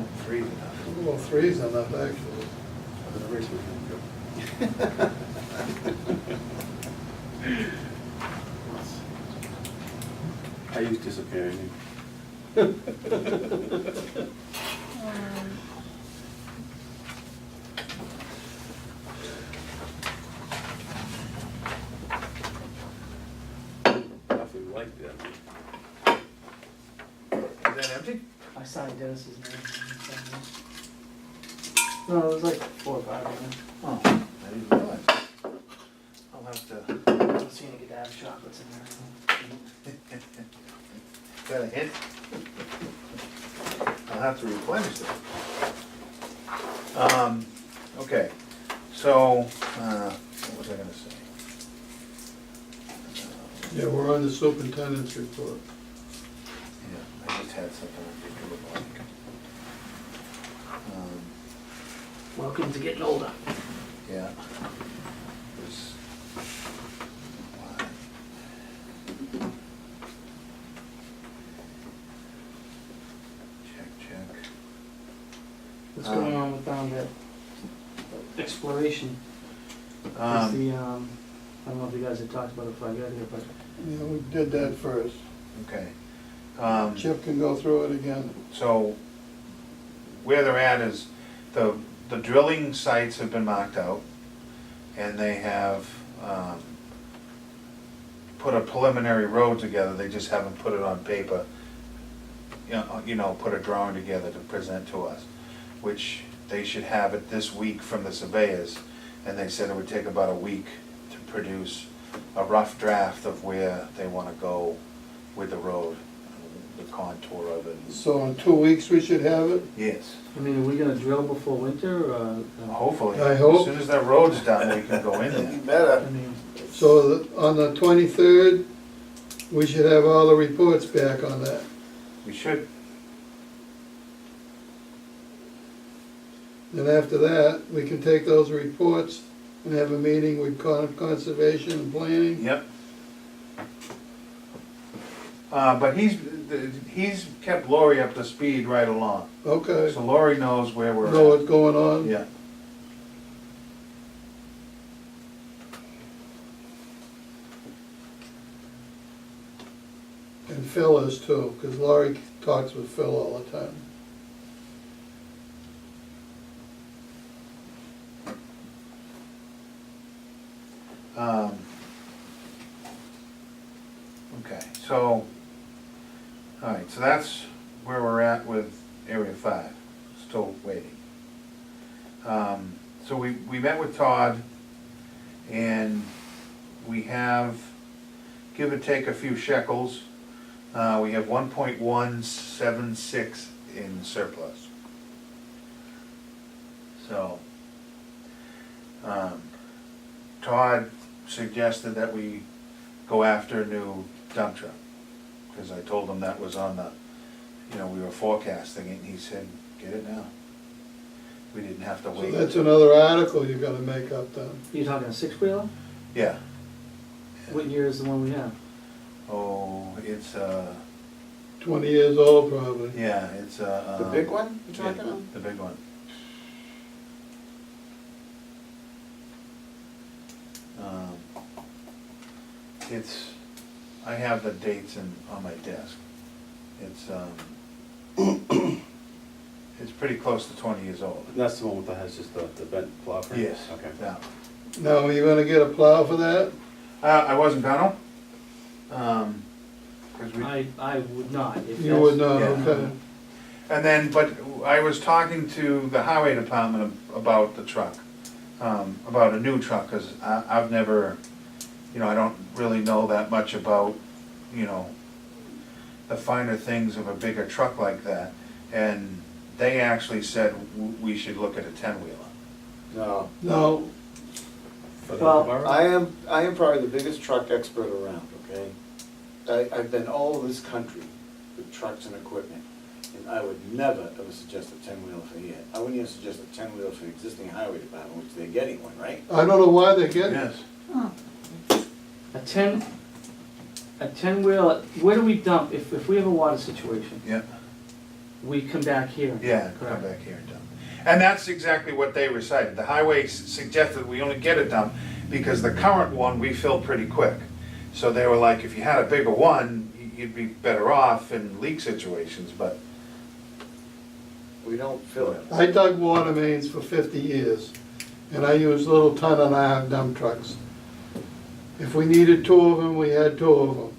no, 3's enough. Well, three's enough, actually. I'm gonna race with him. How you disappearing? Awfully like that. Is that empty? I signed Dennis's name. No, it was like 4 or 5 of them. Oh, I didn't realize. I'll have to, I don't see any Godiva chocolates in there. is that a hint? I'll have to replenish it. Okay, so, what was I gonna say? Yeah, we're on the superintendent's report. Yeah, I just had something I think of like. Welcome to getting older. Yeah. It was- Check. What's going on with that exploration? Is Um, the, I don't know if you guys had talked about it before I got here, but Yeah, we did that first. okay. Chip can go through it again. So, where they're at is, the drilling sites have been marked out, and they have, put a preliminary road together, they just haven't put it on paper. Put a drawing together to present to us, which they should have it this week from the surveyors, and they said it would take about a week to produce a rough draft of where they wanna go with the road, the contour of it. So in 2 weeks, we should have it? Yes. I mean, are we gonna drill before winter, or? Hopefully. I hope. As soon as that road's done, we can go in It'd be there. better. I mean, So on the 23rd, we should have all the reports back on that. We should, And after that, we can take those reports and have a meeting with conservation and planning. yep. But he's kept Lori up to speed right along, Okay, so Lori knows where we're at. know what's going on? Yeah. And Phil is too, because Laurie talks with Phil all the time. Okay, so, all right, so that's where we're at with Area 5, still waiting. So we met with Todd, and we have, give or take a few shekels, we have 1.176 in surplus. So, Todd suggested that we go after a new dump truck, because I told him that was on the, we were forecasting it, and he said, get it now. We didn't have to So wait. that's another article you gotta make up then. you talking a six-wheeler? Yeah, What year is the one we have? oh, it's, 20 years old probably. yeah, it's, The big one you're yeah, talking about? the big one. It's, I have the dates on my desk. It's, it's pretty close to 20 years old. That's the one with has just the bent plow frame? Yes. Okay. Yeah. Now, are you gonna get a plow for that? I wasn't gonna, 'cause we, I would not, if You would that's- not, yeah. okay. and then, but I was talking to the highway department about the truck, about a new truck, cause I've never, I don't really know that much about, the finer things of a bigger truck like that. And they actually said we should look at a 10-wheeler. No. No, For the Well, borough? I am probably the biggest truck expert around, okay? I've been all over this country with trucks and equipment, and I would never ever suggest a 10-wheeler for here. I wouldn't even suggest a 10-wheeler for the existing highway department, which they're getting one, right? I don't know why they're getting it. Yes. A 10-wheeler, where do we dump, if we have a water situation, Yeah. we come back here? Yeah, come Correct. back here and dump. And that's exactly what they recited. The highway suggested we only get a dump because the current one we fill pretty quick. So they were like, if you had a bigger one, you'd be better off in leak situations, but We don't fill it. I dug water mains for 50 years, and I used little 10-and-a-half dump trucks. If we needed 2 of them, we had 2 of them.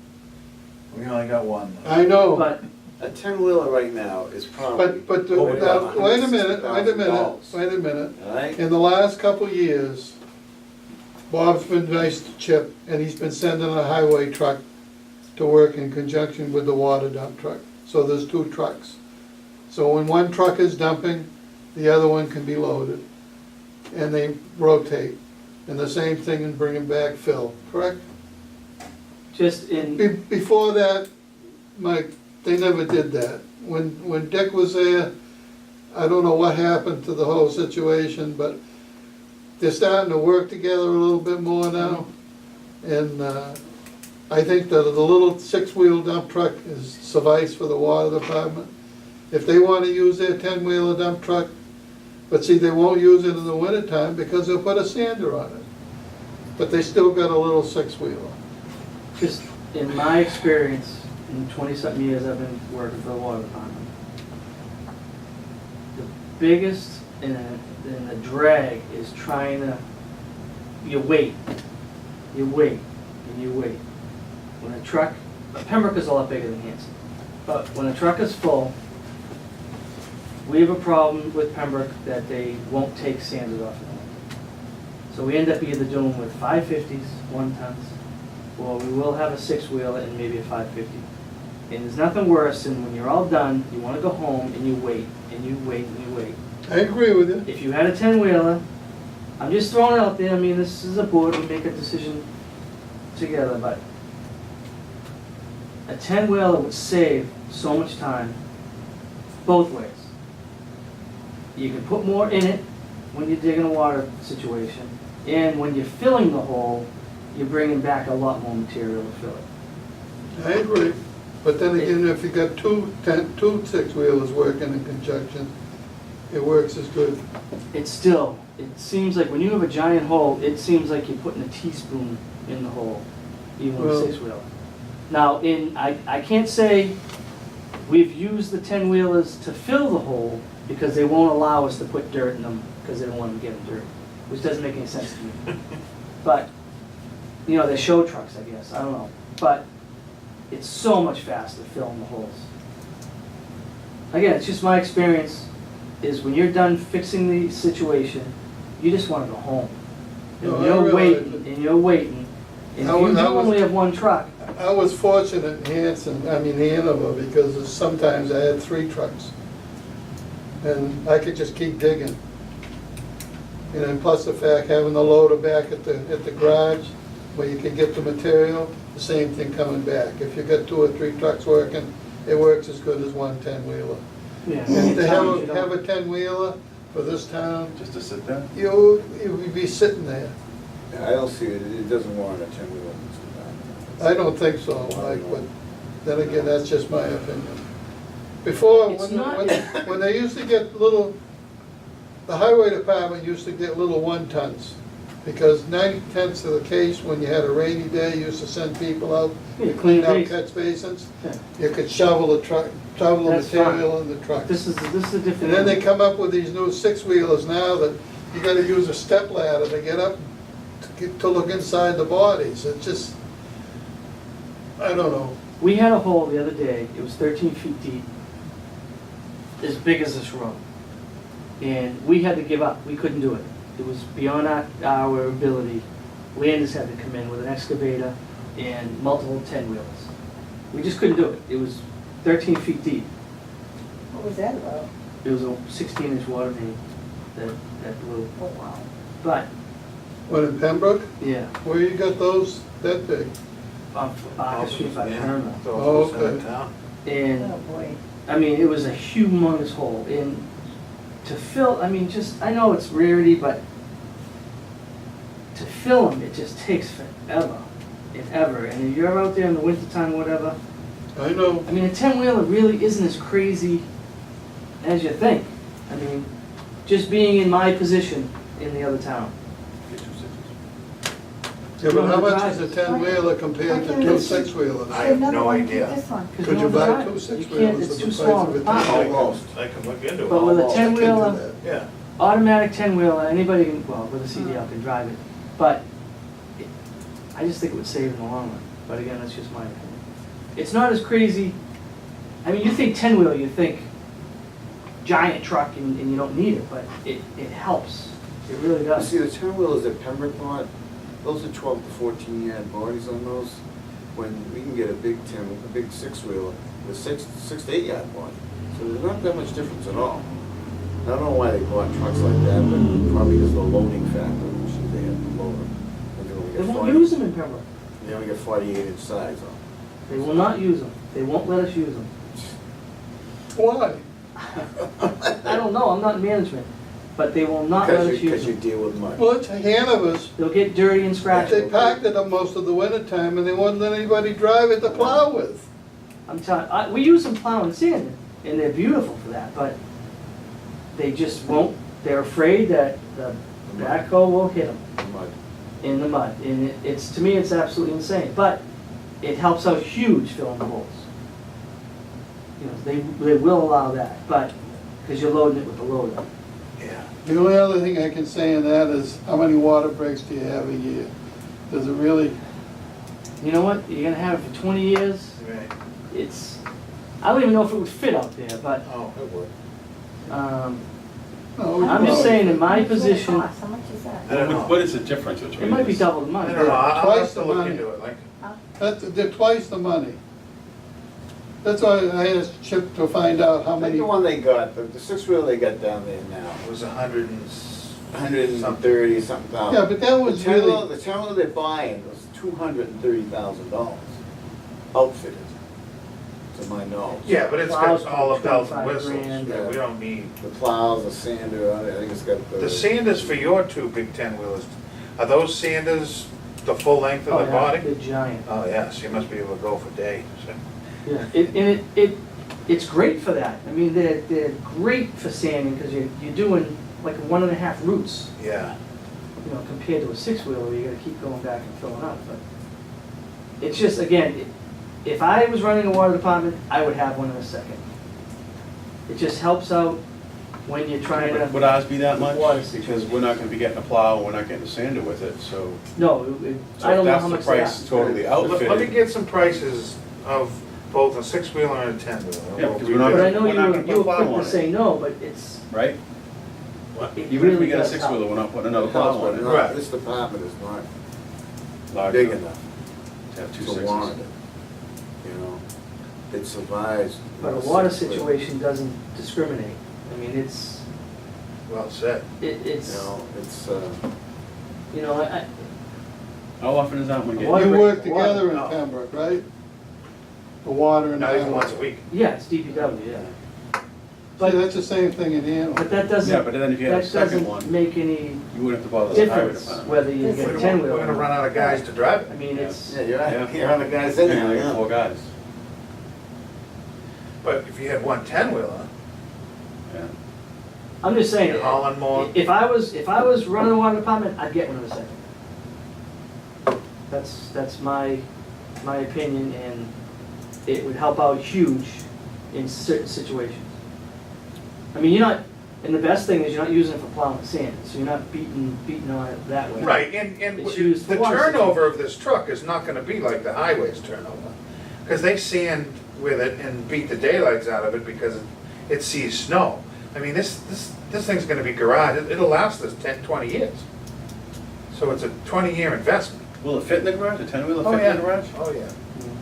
we only got one. I know, But, A 10-wheeler right now is probably. but, over now, wait a minute, $160,000. wait a minute. All right? In the last couple of years, Bob's been nice to Chip, and he's been sending a highway truck to work in conjunction with the water dump truck. So there's 2 trucks. So when one truck is dumping, the other one can be loaded. And they rotate. And the same thing in bringing back fill, correct? just in, Before that, Mike, they never did that. When Dick was there, I don't know what happened to the whole situation, but they're starting to work together a little bit more now. And I think that the little 6-wheel dump truck is suffice for the water department. If they wanna use their 10-wheeler dump truck, but see, they won't use it in the wintertime because they'll put a sander on it. But they still got a little 6-wheeler. just in my experience, in 20-something years I've been working for the water department, biggest and the drag is trying to, you wait, and you wait. When a truck, Pembroke is a lot bigger than Hanson, but when a truck is full, we have a problem with Pembroke that they won't take sanders off the line. So we end up either doing with 550s, 1-tons, or we will have a 6-wheeler and maybe a 550. And there's nothing worse than when you're all done, you wanna go home and you wait, and you wait, and you wait. I agree with you. If you had a 10-wheeler, I'm just throwing it out there, I mean, this is a board, we make a decision together, but a 10-wheeler would save so much time, both ways. You can put more in it when you're digging a water situation, and when you're filling the hole, you're bringing back a lot more material to fill it. I agree. But then again, if you got two 6-wheelers working in conjunction, it works as good. It's still, it seems like when you have a giant hole, it seems like you're putting a teaspoon in the hole, even with Well- a 6-wheeler. Now, I can't say we've used the 10-wheelers to fill the hole because they won't allow us to put dirt in them because they don't want to get them dirty, which doesn't make any sense to me. But, you know, they're show trucks, I guess, I don't know. But it's so much faster filling the holes. Again, it's just my experience, is when you're done fixing the situation, you just want to go home. And No, I you're realize waiting, it. and you're waiting. And I if you was- do only have one truck, I was fortunate in Hanover, because sometimes I had 3 trucks. And I could just keep digging. And then plus the fact, having the loader back at the garage, where you can get the material, the same thing coming back. If you got 2 or 3 trucks working, it works as good as one 10-wheeler. yeah. And to sometimes you have don't. a 10-wheeler for this town, Just to sit there? you would be sitting there. Yeah, I don't see it, it doesn't warrant a 10-wheeler. I don't think so, Mike, but then again, that's just my opinion. Before, It's not- when they used to get little, the highway department used to get little 1-tons, because 90% of the case, when you had a rainy day, you used to send people out Yeah, to clean clean out base. catch basins. Yeah. You could shovel the truck, shovel the That's fine. material in the truck. This is a different. And then they come up with these new 6-wheelers now that you gotta use a step ladder to get up, to look inside the bodies. It's just, I don't know. We had a hole the other day, it was 13 feet deep, as big as this room. And we had to give up, we couldn't do it. It was beyond our ability. Landers had to come in with an excavator and multiple 10-wheelers. We just couldn't do it. It was 13 feet deep. What was that about? It was a 16-inch water main that blew. Oh, wow. But, What, in Pembroke? yeah, Where you got those that big? off Barker Street by Yeah. Paramount. Oh, okay. In town. And Oh, boy. I mean, it was a humongous hole, and to fill, I mean, just, I know it's rarity, but to fill them, it just takes forever and ever, and if you're out there in the wintertime, whatever, I know. I mean, a 10-wheeler really isn't as crazy as you think. I mean, just being in my position in the other town. Get 2 6s. Yeah, but how No, much is a drive. 10-wheeler compared to Okay. 2 6-wheelers? I have Another no one, idea. This one. Cause Could you don't buy drive. 2 You 6-wheelers can't, for it's the too price small of of a a part. 10-wheeler? Almost. I can look into it. But with a Almost, I could do 10-wheeler, that. Yeah. automatic 10-wheeler, anybody can, well, with a CDL can drive it, but it- I just think it would save in the long run, but again, that's just my opinion. It's not as crazy, I mean, you think 10-wheeler, you think giant truck and you don't need it, but it helps, it really You does. see, the 10-wheelers that Pembroke bought, those are 12 to 14-yard bodies on those, when we can get a big 6-wheeler with 6 to 8-yard body. So there's not that much difference at all. I don't know why they bought trucks like that, but probably because of the loading factor, which is they have the loader. And They won't use them in Pembroke, They only get 48-inch size on. they will not use them, they won't let us use them. Why? I don't know, I'm not in management, but they will not let us use Because you them. deal with mud. Well, it's Hanover's. They'll get dirty and They scratchy. parked it up most of the wintertime and they wouldn't let anybody drive it to plow with. I'm telling, we use them plowing sand, and they're beautiful for that, but they just won't, they're afraid that the backhoe will hit them Mud. in the mud, and it's, to me, it's absolutely insane, but it helps out huge filling the holes. You know, they will allow that, but because you're loading it with the loader. Yeah. The only other thing I can say in that is, how many water breaks do you have a year? Does it really, You know what, you're gonna have it for 20 years, Right. it's, I don't even know if it would fit out there, but, Oh, it would. no? I'm just saying, in my How much will it position, cost? How much is that? I don't know. What is the difference between it might be this? double the I money. don't know, I'll have Twice to the look money. into it, like, They're twice the money. That's why I asked Chip to find out how Like many. the one they got, the six-wheel they got down there now, it was 100 and... 130 something thousand. Yeah, but that was The ten wheel- really, The ten wheel they're buying was $230,000 outfitted, to my knowledge. Yeah, but it's Plows got all the bells and 25 whistles, grand. yeah, we don't need... The plows, the sander, I think it's got the. The sanders for your two big 10-wheelers, are those sanders the full length Oh, of the yeah, body? they're giant. Oh, yes, you must be able to go for days. Yeah, it's great for that. I mean, they're great for sanding, because you're doing like 1.5 routes, Yeah, you know, compared to a 6-wheeler where you gotta keep going back and filling up, but it's just, again, if I was running a water department, I would have one in a second. It just helps out when you're trying to. Would ours be that much? Water Because we're not gonna be getting a plow, we're not getting a sander with it, so. No, So I don't know if how much that's the price that. totally let me outfitted. get some prices of both a 6-wheeler and a 10-wheeler. Yeah, because we're not But I gonna- know we're not you gonna were put a plow quick on to it. say no, but it's, Right? What? it Even if we really get a does help. 6-wheeler, we're not putting another The plow house, on but it. not- Right. This department is not Large big enough enough to have two to sixes. warrant it, you know? It survives. But a water situation doesn't discriminate. I mean, it's, Well said. You it's, know, it's, you know, I, How often is that one Water getting? you break, work together in no. Pembroke, right? The water and. Not even once a week. yeah, it's DPW, yeah. See, But, that's the same thing in Hanover. but that Yeah, doesn't, but then if you had a that second doesn't one, make any you wouldn't have to bother the highway difference department. whether you This get a is- 10-wheeler. We're gonna run out of guys to drive I it. mean, it's, yeah, you're Yeah. right, you're on the guys in Yeah, there, I got yeah. 4 guys. But if you had one 10-wheeler, Yeah. I'm just saying, you're hauling more. if I was running a water department, I'd get one in a second. That's my opinion, and it would help out huge in certain situations. I mean, and the best thing is you're not using it for plowing sand, so you're not beating on it that way. Right, and It's used for the water turnover of this truck is not gonna be like the highway's turnover. Because they sand with it and beat the daylights out of it because it sees snow. I mean, this thing's gonna be garage, it'll last us 10, 20 years. So it's a 20-year investment. Will it fit in the garage? A 10-wheeler Oh, fit yeah. in the garage? Oh, yeah.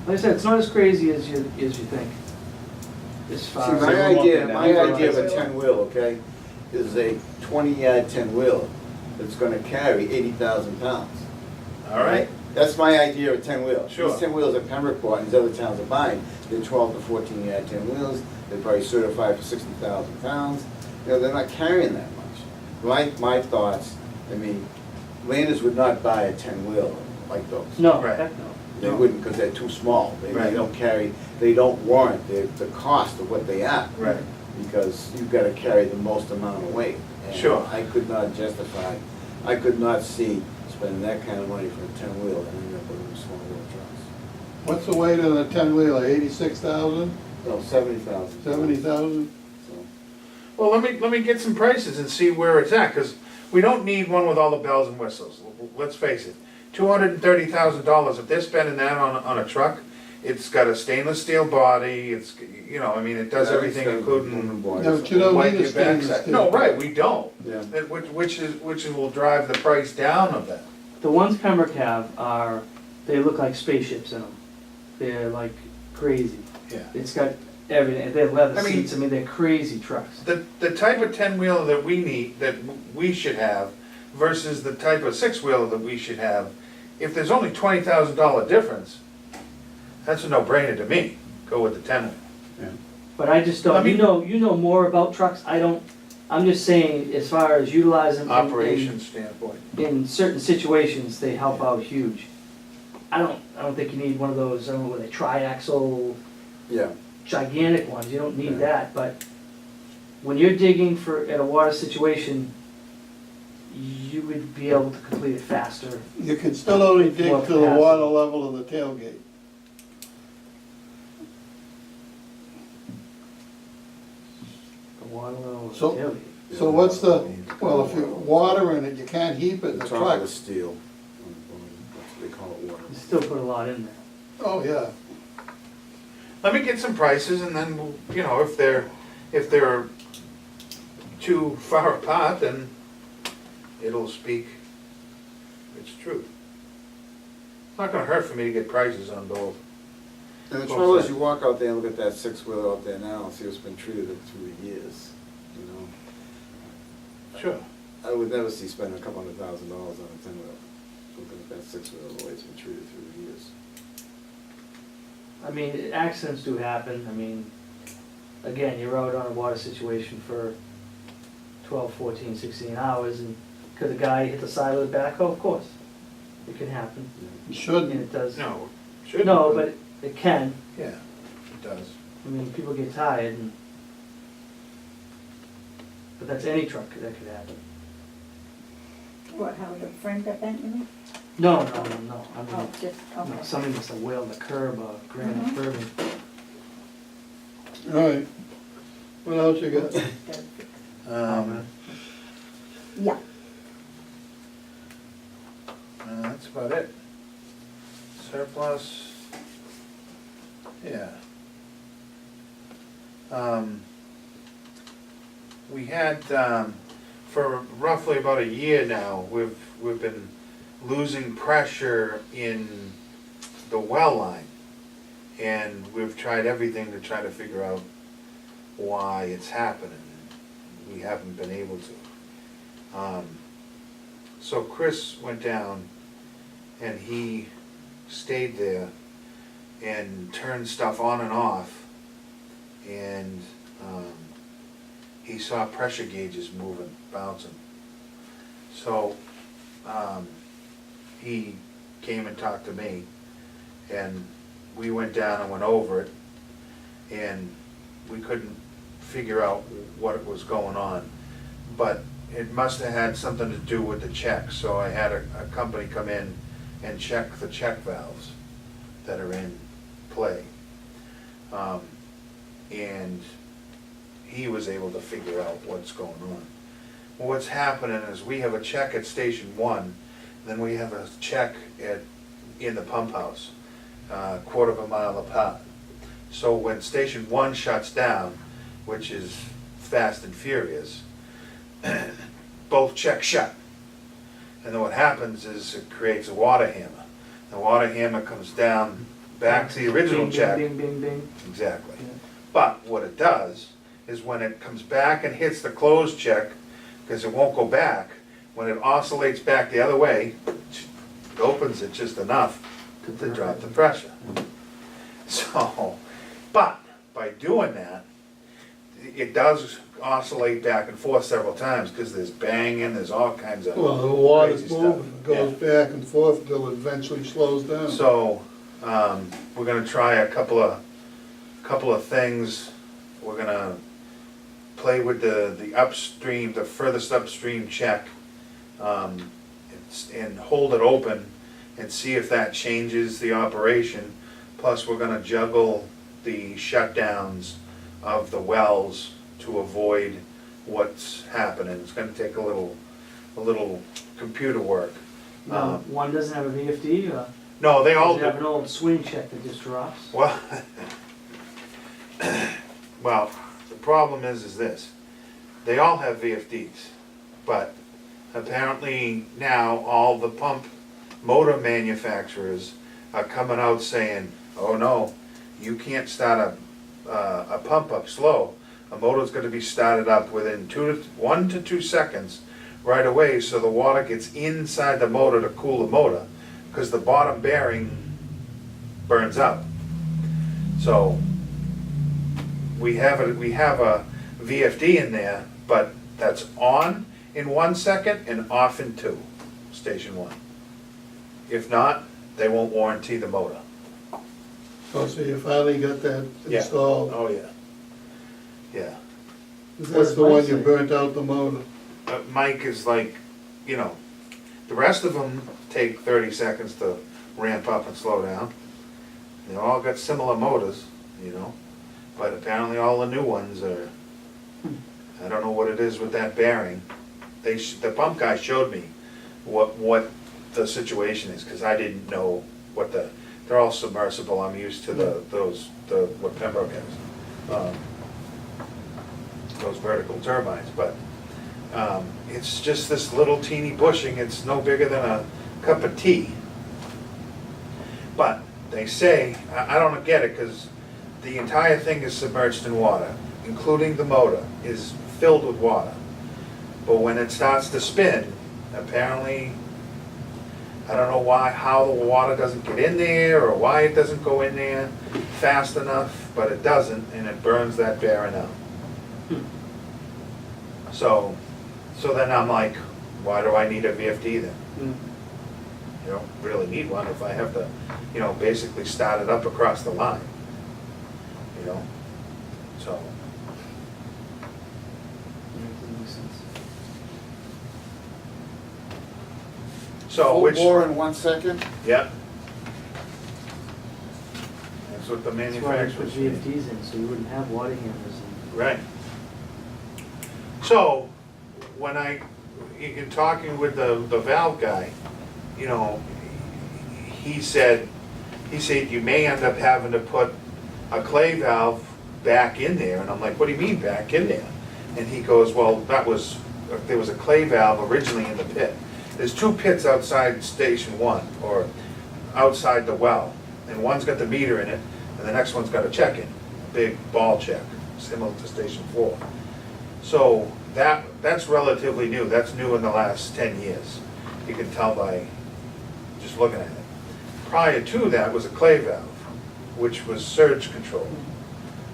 Like I said, it's not as crazy as you think. As See, far my as, idea of a 10-wheel, okay, is a 20-yard 10-wheeler that's gonna carry 80,000 pounds. All right? That's my idea of a 10-wheel. Sure. These 10-wheels at Pembroke and these other towns are buying, they're 12 to 14-yard 10-wheels, they're probably certified for 60,000 pounds. You know, they're not carrying that much. My thoughts, I mean, Landers would not buy a 10-wheel like those. no, Right. heck no. They wouldn't, because they're too small. They Right. don't carry, they don't warrant the cost of what they are. Right. Because you've got to carry the most amount of weight. And Sure. I could not justify, I could not see spending that kind of money for a 10-wheel and ending up with a small wheel trucks. What's the weight of the 10-wheeler, 86,000, No, 70,000. 70,000? So, Well, let me get some prices and see where it's at, because we don't need one with all the bells and whistles. Let's face it, $230,000, if they're spending that on a truck, it's got a stainless steel body, it's, you know, I mean, it does yeah, everything it's got aluminum including. bodies. No, but you don't wipe need a your stainless backside. steel. No, right, we don't. Yeah. Which will drive the price down of that. The ones Pembroke have they look like spaceships in them. They're like crazy. Yeah. It's got everything, they have leather I mean- seats, I mean, they're crazy trucks. The type of 10-wheeler that we need, that we should have, versus the type of 6-wheeler that we should have, if there's only $20,000 difference, that's a no-brainer to me. Go with the 10-wheeler. But I just don't, I mean- you know more about trucks, I don't, I'm just saying, as far as utilizing them Operation standpoint. in certain situations, they help out huge. I don't think you need one of those, I don't know, with a triaxle, Yeah. gigantic ones, you don't need Yeah. that, but when you're digging in a water situation, you would be able to complete it faster. You can still only dig More to the capacity. water level of the tailgate. The Water level of So- tailgate. So what's the, well, if you're watering it, you can't heap it in The the top of truck. the steel, that's what they call it, water. You still put a lot in there. Oh, yeah. Let me get some prices and then, we'll you know, if they're too far apart, then it'll speak its truth. It's not gonna hurt for me to get prices on both. And the Both trouble is, sides. you walk out there and look at that six-wheeler out there now and see what's been treated through the years, you know? Sure. I would never see spending $200,000 on a 10-wheel, looking at that six-wheeler, the way it's been treated through the years. I mean, accidents do happen, I mean, again, you're out on a water situation for 12, 14, 16 hours, and could the guy hit the side of the backhoe? Of course, it can happen, You and shouldn't. it does. No, shouldn't. No, but it can, Yeah, it does. I mean, people get tired, and, but that's any truck that could happen. What, how the frame got bent, you mean? No, I Oh, mean, just, okay. no, somebody must have whaled the curb or granite Mhm. curbing. All right. What else you got? Yeah, That's about it. Surplus, yeah. We had, for roughly about a year now, we've been losing pressure in the well line. And we've tried everything to try to figure out why it's happening. We haven't been able to. So Chris went down and he stayed there and turned stuff on and off. And he saw pressure gauges moving, bouncing. So he came and talked to me, and we went down and went over it, and we couldn't figure out what was going on. But it must have had something to do with the check, so I had a company come in and check the check valves that are in play. And he was able to figure out what's going on. Well, what's happening is we have a check at Station 1, then we have a check in the pump house, quarter of a mile apart. So when Station 1 shuts down, which is fast and furious, both checks shut. And then what happens is it creates a water hammer. The water hammer comes down back to the original Bing, check. Bing, bing, bing, bing. Exactly. Yeah. But what it does is when it comes back and hits the closed check, because it won't go back, when it oscillates back the other way, it opens it just enough to drop the pressure. So, but by doing that, it does oscillate back and forth several times, because there's banging, there's all kinds of Well, the water's crazy stuff. moving, it goes back and forth until it eventually slows down. So, we're gonna try a couple of things. We're gonna play with the upstream, the furthest upstream check, and hold it open and see if that changes the operation. Plus, we're gonna juggle the shutdowns of the wells to avoid what's happening. It's gonna take a little computer work. No, one doesn't have a VFD, or No, they all does it have an do. old swing check that just drops? Well, well, the problem is this, they all have VFDs, but apparently now all the pump motor manufacturers are coming out saying, oh no, you can't start a pump up slow. A motor's gonna be started up within 1 to 2 seconds right away, so the water gets inside the motor to cool the motor, because the bottom bearing burns up. So we have a VFD in there, but that's on in 1 second and off in 2, Station 1. If not, they won't warranty the motor. Oh, so you finally got that Yeah. installed? Oh, yeah. Yeah. That's the one you burnt out the motor? Mike is like, you know, the rest of them take 30 seconds to ramp up and slow down. They all got similar motors, you know, but apparently all the new ones are I don't know what it is with that bearing. The pump guy showed me what the situation is, because I didn't know what they're all submersible, I'm used to what Pembroke has. Those vertical turbines, but it's just this little teeny bushing, it's no bigger than a cup of tea. But they say, I don't get it, because the entire thing is submerged in water, including the motor is filled with water. But when it starts to spin, apparently, I don't know how the water doesn't get in there, or why it doesn't go in there fast enough, but it doesn't, and it burns that bearing out. So then I'm like, why do I need a VFD then? You don't really need one if I have to, basically start it up across the line. So. Makes sense. So Full which, bore in 1 second? yeah. That's what the That's why we put manufacturers need. VFDs in, so you wouldn't have water hammers and. Right. So, when in talking with the valve guy, he said you may end up having to put a clay valve back in there, and I'm like, what do you mean back in there? And he goes, well, there was a clay valve originally in the pit. There's 2 pits outside station 1, or outside the well, and one's got the meter in it, and the next one's got a check-in, big ball check, similar to station 4. So that's relatively new. That's new in the last 10 years. You can tell by just looking at it. Prior to that was a clay valve, which was surge control.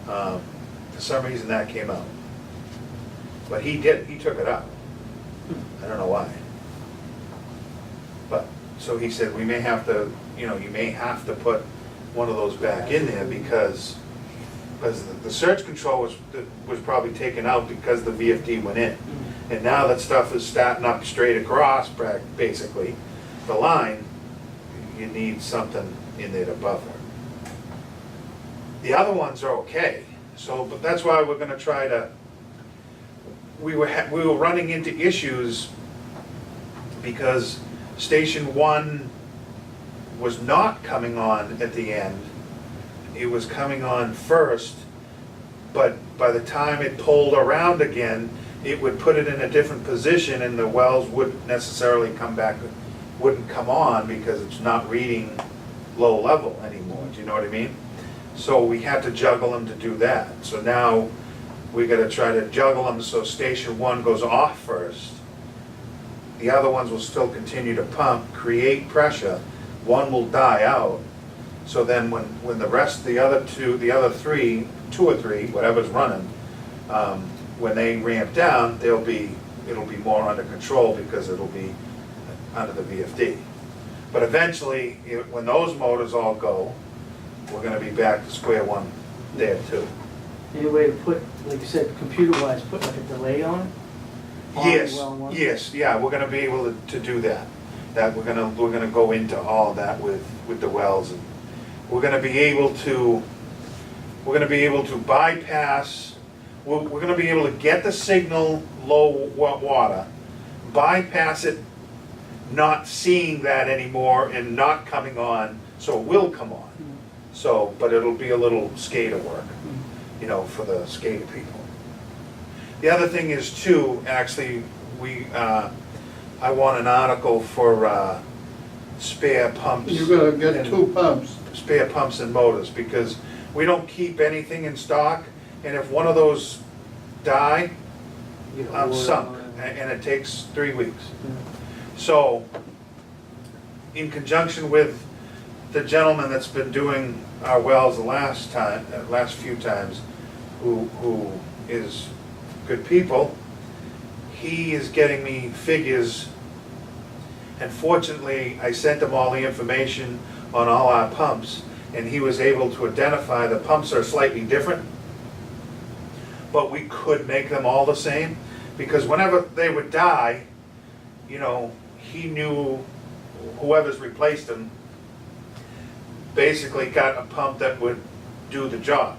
For some reason that came out. But he took it out. I don't know why. But, so he said, we may have to, you may have to put one of those back in there because the surge control was probably taken out because the VFD went in. And now that stuff is starting up straight across, basically, the line, you need something in there to buffer. The other ones are okay, but that's why we're gonna try to, we were running into issues because station 1 was not coming on at the end. It was coming on first, but by the time it pulled around again, it would put it in a different position and the wells wouldn't necessarily wouldn't come on because it's not reading low level anymore, do you know what I mean? So we had to juggle them to do that. So now we gotta try to juggle them so station 1 goes off first. The other ones will still continue to pump, create pressure, one will die out. So then when the rest, the other 2 or 3, whatever's running, when they ramp down, it'll be more under control because it'll be under the VFD. But eventually, when those motors all go, we're gonna be back to square one there too. Any way to put, like you said, computer-wise, put like a delay on it? On Yes, well one? yes, yeah, we're gonna be able to do that. We're gonna go into all of that with the wells, and we're gonna be able to bypass, we're gonna be able to get the signal low water, bypass it, not seeing that anymore and not coming on, so it will come on. So, but it'll be a little skater work, for the skater people. The other thing is too, actually, I want an article for spare pumps. You're gonna get and- 2 pumps. Spare pumps and motors, because we don't keep anything in stock, and if one of those die, You know, I'm or- sunk, and it takes 3 weeks. So, in conjunction with the gentleman that's been doing our wells the last few times, who is good people, he is getting me figures, and fortunately, I sent him all the information on all our pumps, and he was able to identify the pumps are slightly different, but we could make them all the same, because whenever they would die, he knew whoever's replaced them basically got a pump that would do the job.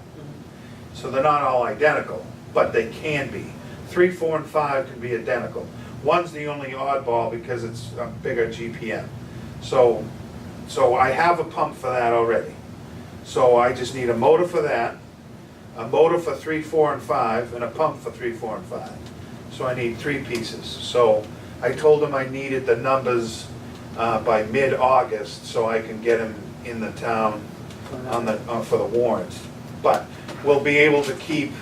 So they're not all identical, but they can be. 3, 4, and 5 can be identical. One's the only oddball because it's a bigger GPM. So I have a pump for that already. So I just need a motor for that, a motor for 3, 4, and 5, and a pump for 3, 4, and 5. So I need 3 pieces. So I told him I needed the numbers by mid-August so I can get him in the town on the, for the warrant. But we'll be able to keep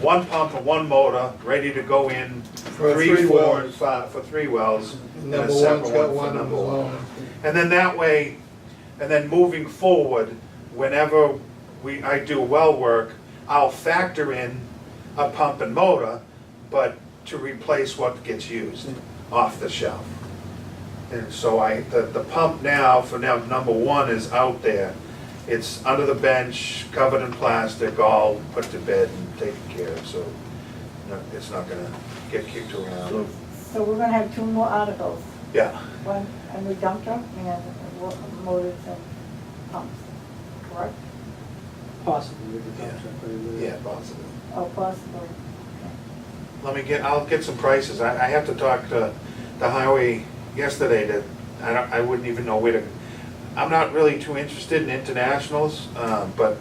one pump and one motor ready to go in For 3, 3 4, wells. and 5, for 3 wells. And a Number separate one's got for one, number number one. one. And then that way, and then moving forward, whenever I do well work, I'll factor in a pump and motor, but to replace what gets used off the shelf. And so the pump now, for now, number one is out there. It's under the bench, covered in plastic, all put to bed and taken care of, so it's not gonna get kicked around. So we're gonna have 2 more articles, Yeah, one, a new dump truck and motors and pumps, correct? Possibly with the dump truck, but it would- yeah, possibly. Oh, possibly. I'll get some prices. I have to talk to the highway yesterday that, I wouldn't even know where to, I'm not really too interested in internationals, but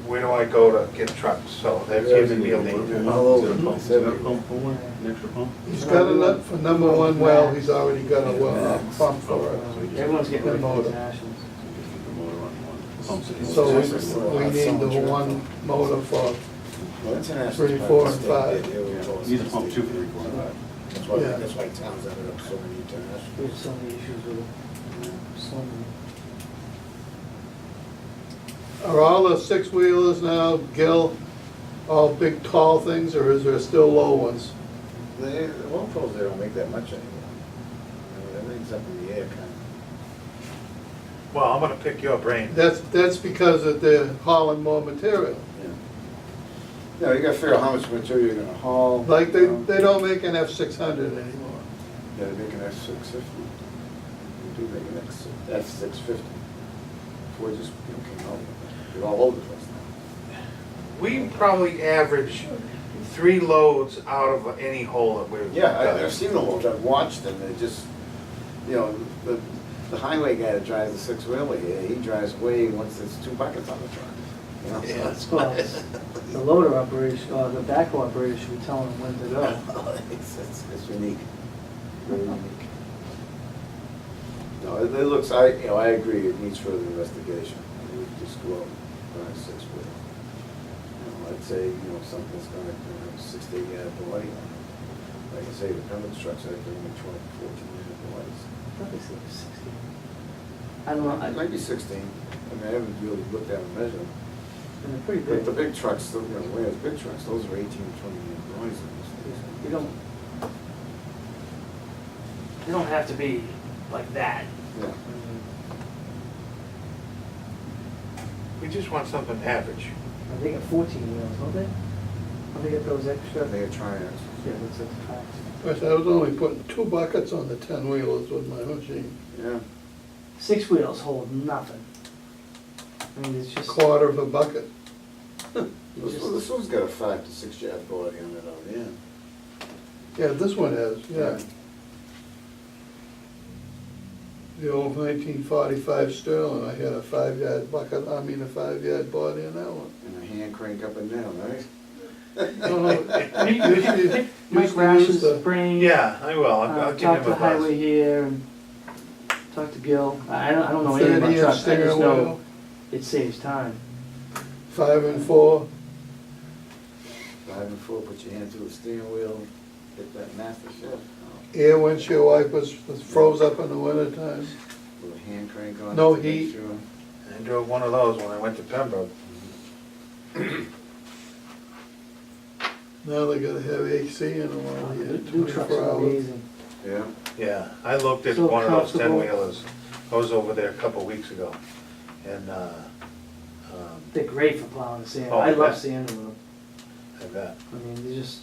where do I go to get trucks? So they've given me a link. All over the Is place, that a everywhere. pump for one, an extra pump? He's got enough for number one well, he's already got a well, pump for it. Everyone's getting ready for Motor. these nationals. Just the motor on one. Pumps it in. So we need the one motor for, Well, international 3, 4, and state, 5. they were both Needs a pump state. too for 3, 4, and 5. Yeah. That's why towns ended up so many international. We have so many issues with it, so many. are all the 6-wheelers now, Gil, all big tall things, or is there still low ones? The one poles, they don't make that much anymore. You know, everything's up in the air kind of. Well, I'm gonna pick your brain. That's because that they're hauling more material. You know, you gotta figure out how much material you're gonna haul. Like you know. they don't make an F600 anymore. Yeah, they make an F-650. They do make an F-650. Ford just, came out with it. They're all over the place now. We probably average 3 loads out of any hole that we've Yeah, done. I've seen the holes, I've watched them, they just, the highway guy that drives the 6-wheeler here, he drives away once there's 2 buckets on the truck. You know, so Yeah. it's- Well, the loader operation, or the backhoe operator should be telling them when to go. It's unique, very unique. No, it looks, I agree, it needs further investigation. We would just go out and buy a 6-wheeler. I'd say, something's gonna, 6 to 8 yard body on it. Like I say, the Cummins trucks, I bring me 12, 14 yard bodies. I thought they said it was 60. I don't know, It might be 16. I mean, I haven't really looked at and measured them. and they're pretty But the big. big trucks, whereas big trucks, those are 18, 20 yard bodies. You don't, they don't have to be like that. Yeah. I mean, We just want something average. they got 14 wheels, don't they? Don't they get those extra? They are Triumphs. Yeah, that's at the tracks. Of course, I was only putting 2 buckets on the 10-wheelers with my machine. Yeah. 6 wheels hold nothing. I mean, it's A just. quarter of a bucket. you This just- one- this one's got a 5 to 6 yard body on it out there. Yeah, this one has, yeah. The old 1945 Sterling, I had a 5-yard bucket, a 5-yard body on that one. And a hand crank up and down, right? Mike Used to Rash's use the- brain. Yeah, I will. I'll give Talk him to a Highway buzz. here and talk to Gil. I don't know anything about 30-inch trucks. I steering just know wheel, it saves time. 5 and 4. 5 and 4, put your hand through the steering wheel, hit that master shift. Air windshield wipers froze up in the wintertime. With a hand crank on it. No to make heat. sure. I drove one of those when I went to Pembroke. Now they gotta have AC in them all year, New trucks 24 are hours. amazing. Yeah. Yeah, I looked at So one of those comfortable. 10-wheelers. I was over there a couple weeks ago. And, They're great for plowing the sand. Oh, I I love bet. sanding with them. I bet. I mean, they're just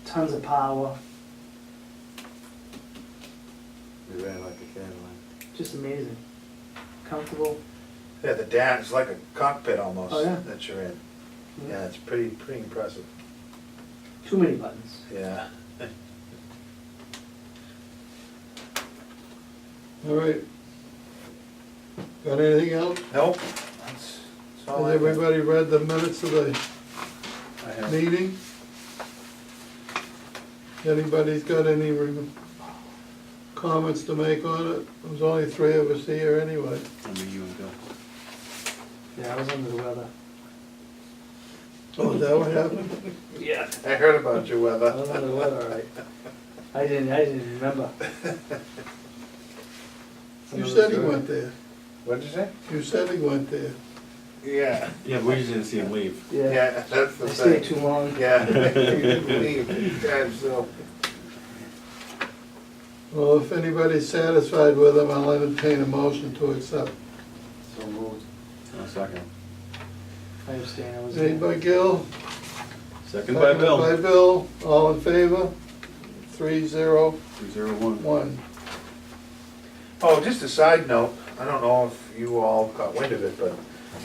tons of power. We ran like a Cadillac. Just amazing. Comfortable. Yeah, the dash, it's like a cockpit almost Oh, yeah. that you're in. Yeah, it's pretty impressive. Too many buttons. Yeah. All right. Got anything else? Nope. That's all I Has got. everybody read the minutes of the I have, meeting? Anybody's got any comments to make on it? There's only three of us here anyway. I mean, you and Bill. Yeah, I was under the weather. Oh, is that what happened? Yeah. I heard about your I was weather. under the weather, all right. I didn't remember. You said he went there. What'd you say? You said he went there. Yeah. Yeah, we usually didn't see him leave. Yeah. Yeah, that's the I thing. stayed too long. Yeah. You didn't leave. God, so. Well, if anybody's satisfied with them, I'll entertain a motion to accept. So moved. A second. I abstain, I was Made there. by Gil. Second by Bill. By Bill, all in favor? 3-0-1. 301. Oh, just a side note, I don't know if you all got wind of it, but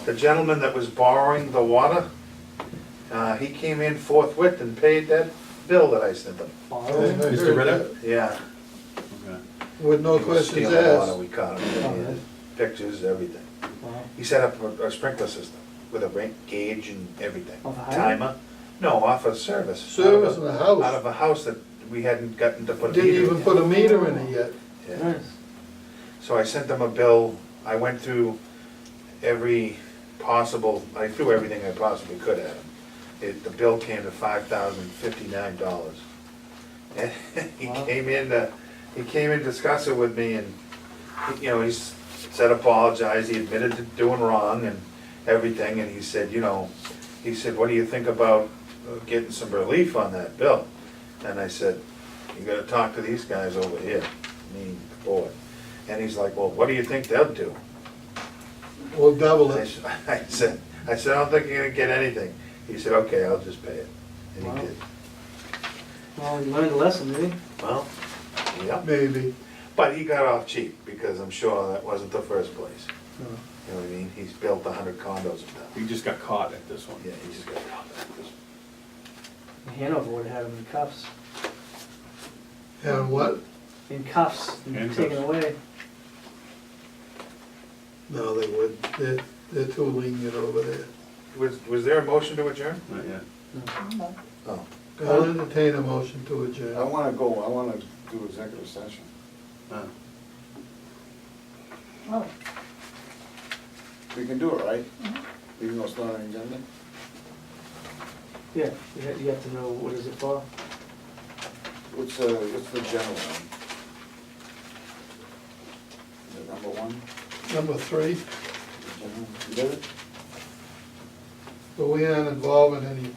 the gentleman that was borrowing the water, he came in forthwith and paid that bill that I sent him. Borrow? I heard Mr. Ritter? that. Yeah. Okay. With no He was questions stealing water, asked. we caught him, Oh, He had really? pictures, everything. Wow. He set up a sprinkler system with a rate gauge and everything. Off a hydrant? Timer? No, off a service. Service in the Out house. of a house that we hadn't gotten to put a meter Didn't in even yet. put a meter in it yet. Yeah. Nice. So I sent them a bill, I went through every possible, I threw everything I possibly could at him. The bill came to $5,059. And he Wow. came in to discuss it with me and, he said apologize, he admitted to doing wrong and everything, and he said, what do you think about getting some relief on that bill? And I said, you gotta talk to these guys over here, me, the board. And he's like, well, what do you think they'll do? We'll double I it. said, I don't think you're gonna get anything. He said, okay, I'll just pay it. And Wow. he did. Well, you learned a lesson, didn't you? Well, yeah. Maybe. But he got off cheap because I'm sure that wasn't the first place. No. You know what I mean? He's built 100 condos in town. He just got caught at this one. Yeah, he just got caught at this. Hanover would've had him in cuffs. And what? In cuffs, and Handcuffs. taken away. No, they wouldn't. They're too lenient over there. Was there a motion to adjourn? Not yet. No. Oh. I'll entertain a motion to I adjourn. wanna go, I wanna do executive session. Oh, We can do it, right? Even though it's not on the agenda? Yeah, you have to know what is it for. What's the general one? Is it number one? Number 3, The general, you did it? but we aren't involved in any.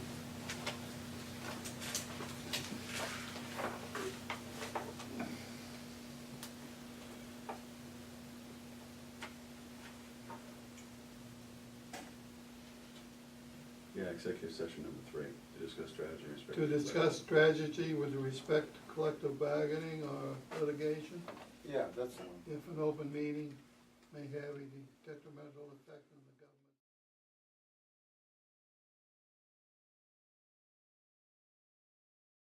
Yeah, executive session number 3, to discuss strategy and respect. To discuss strategy with respect to collective bargaining or litigation, Yeah, that's the one. if an open meeting may have a detrimental effect on the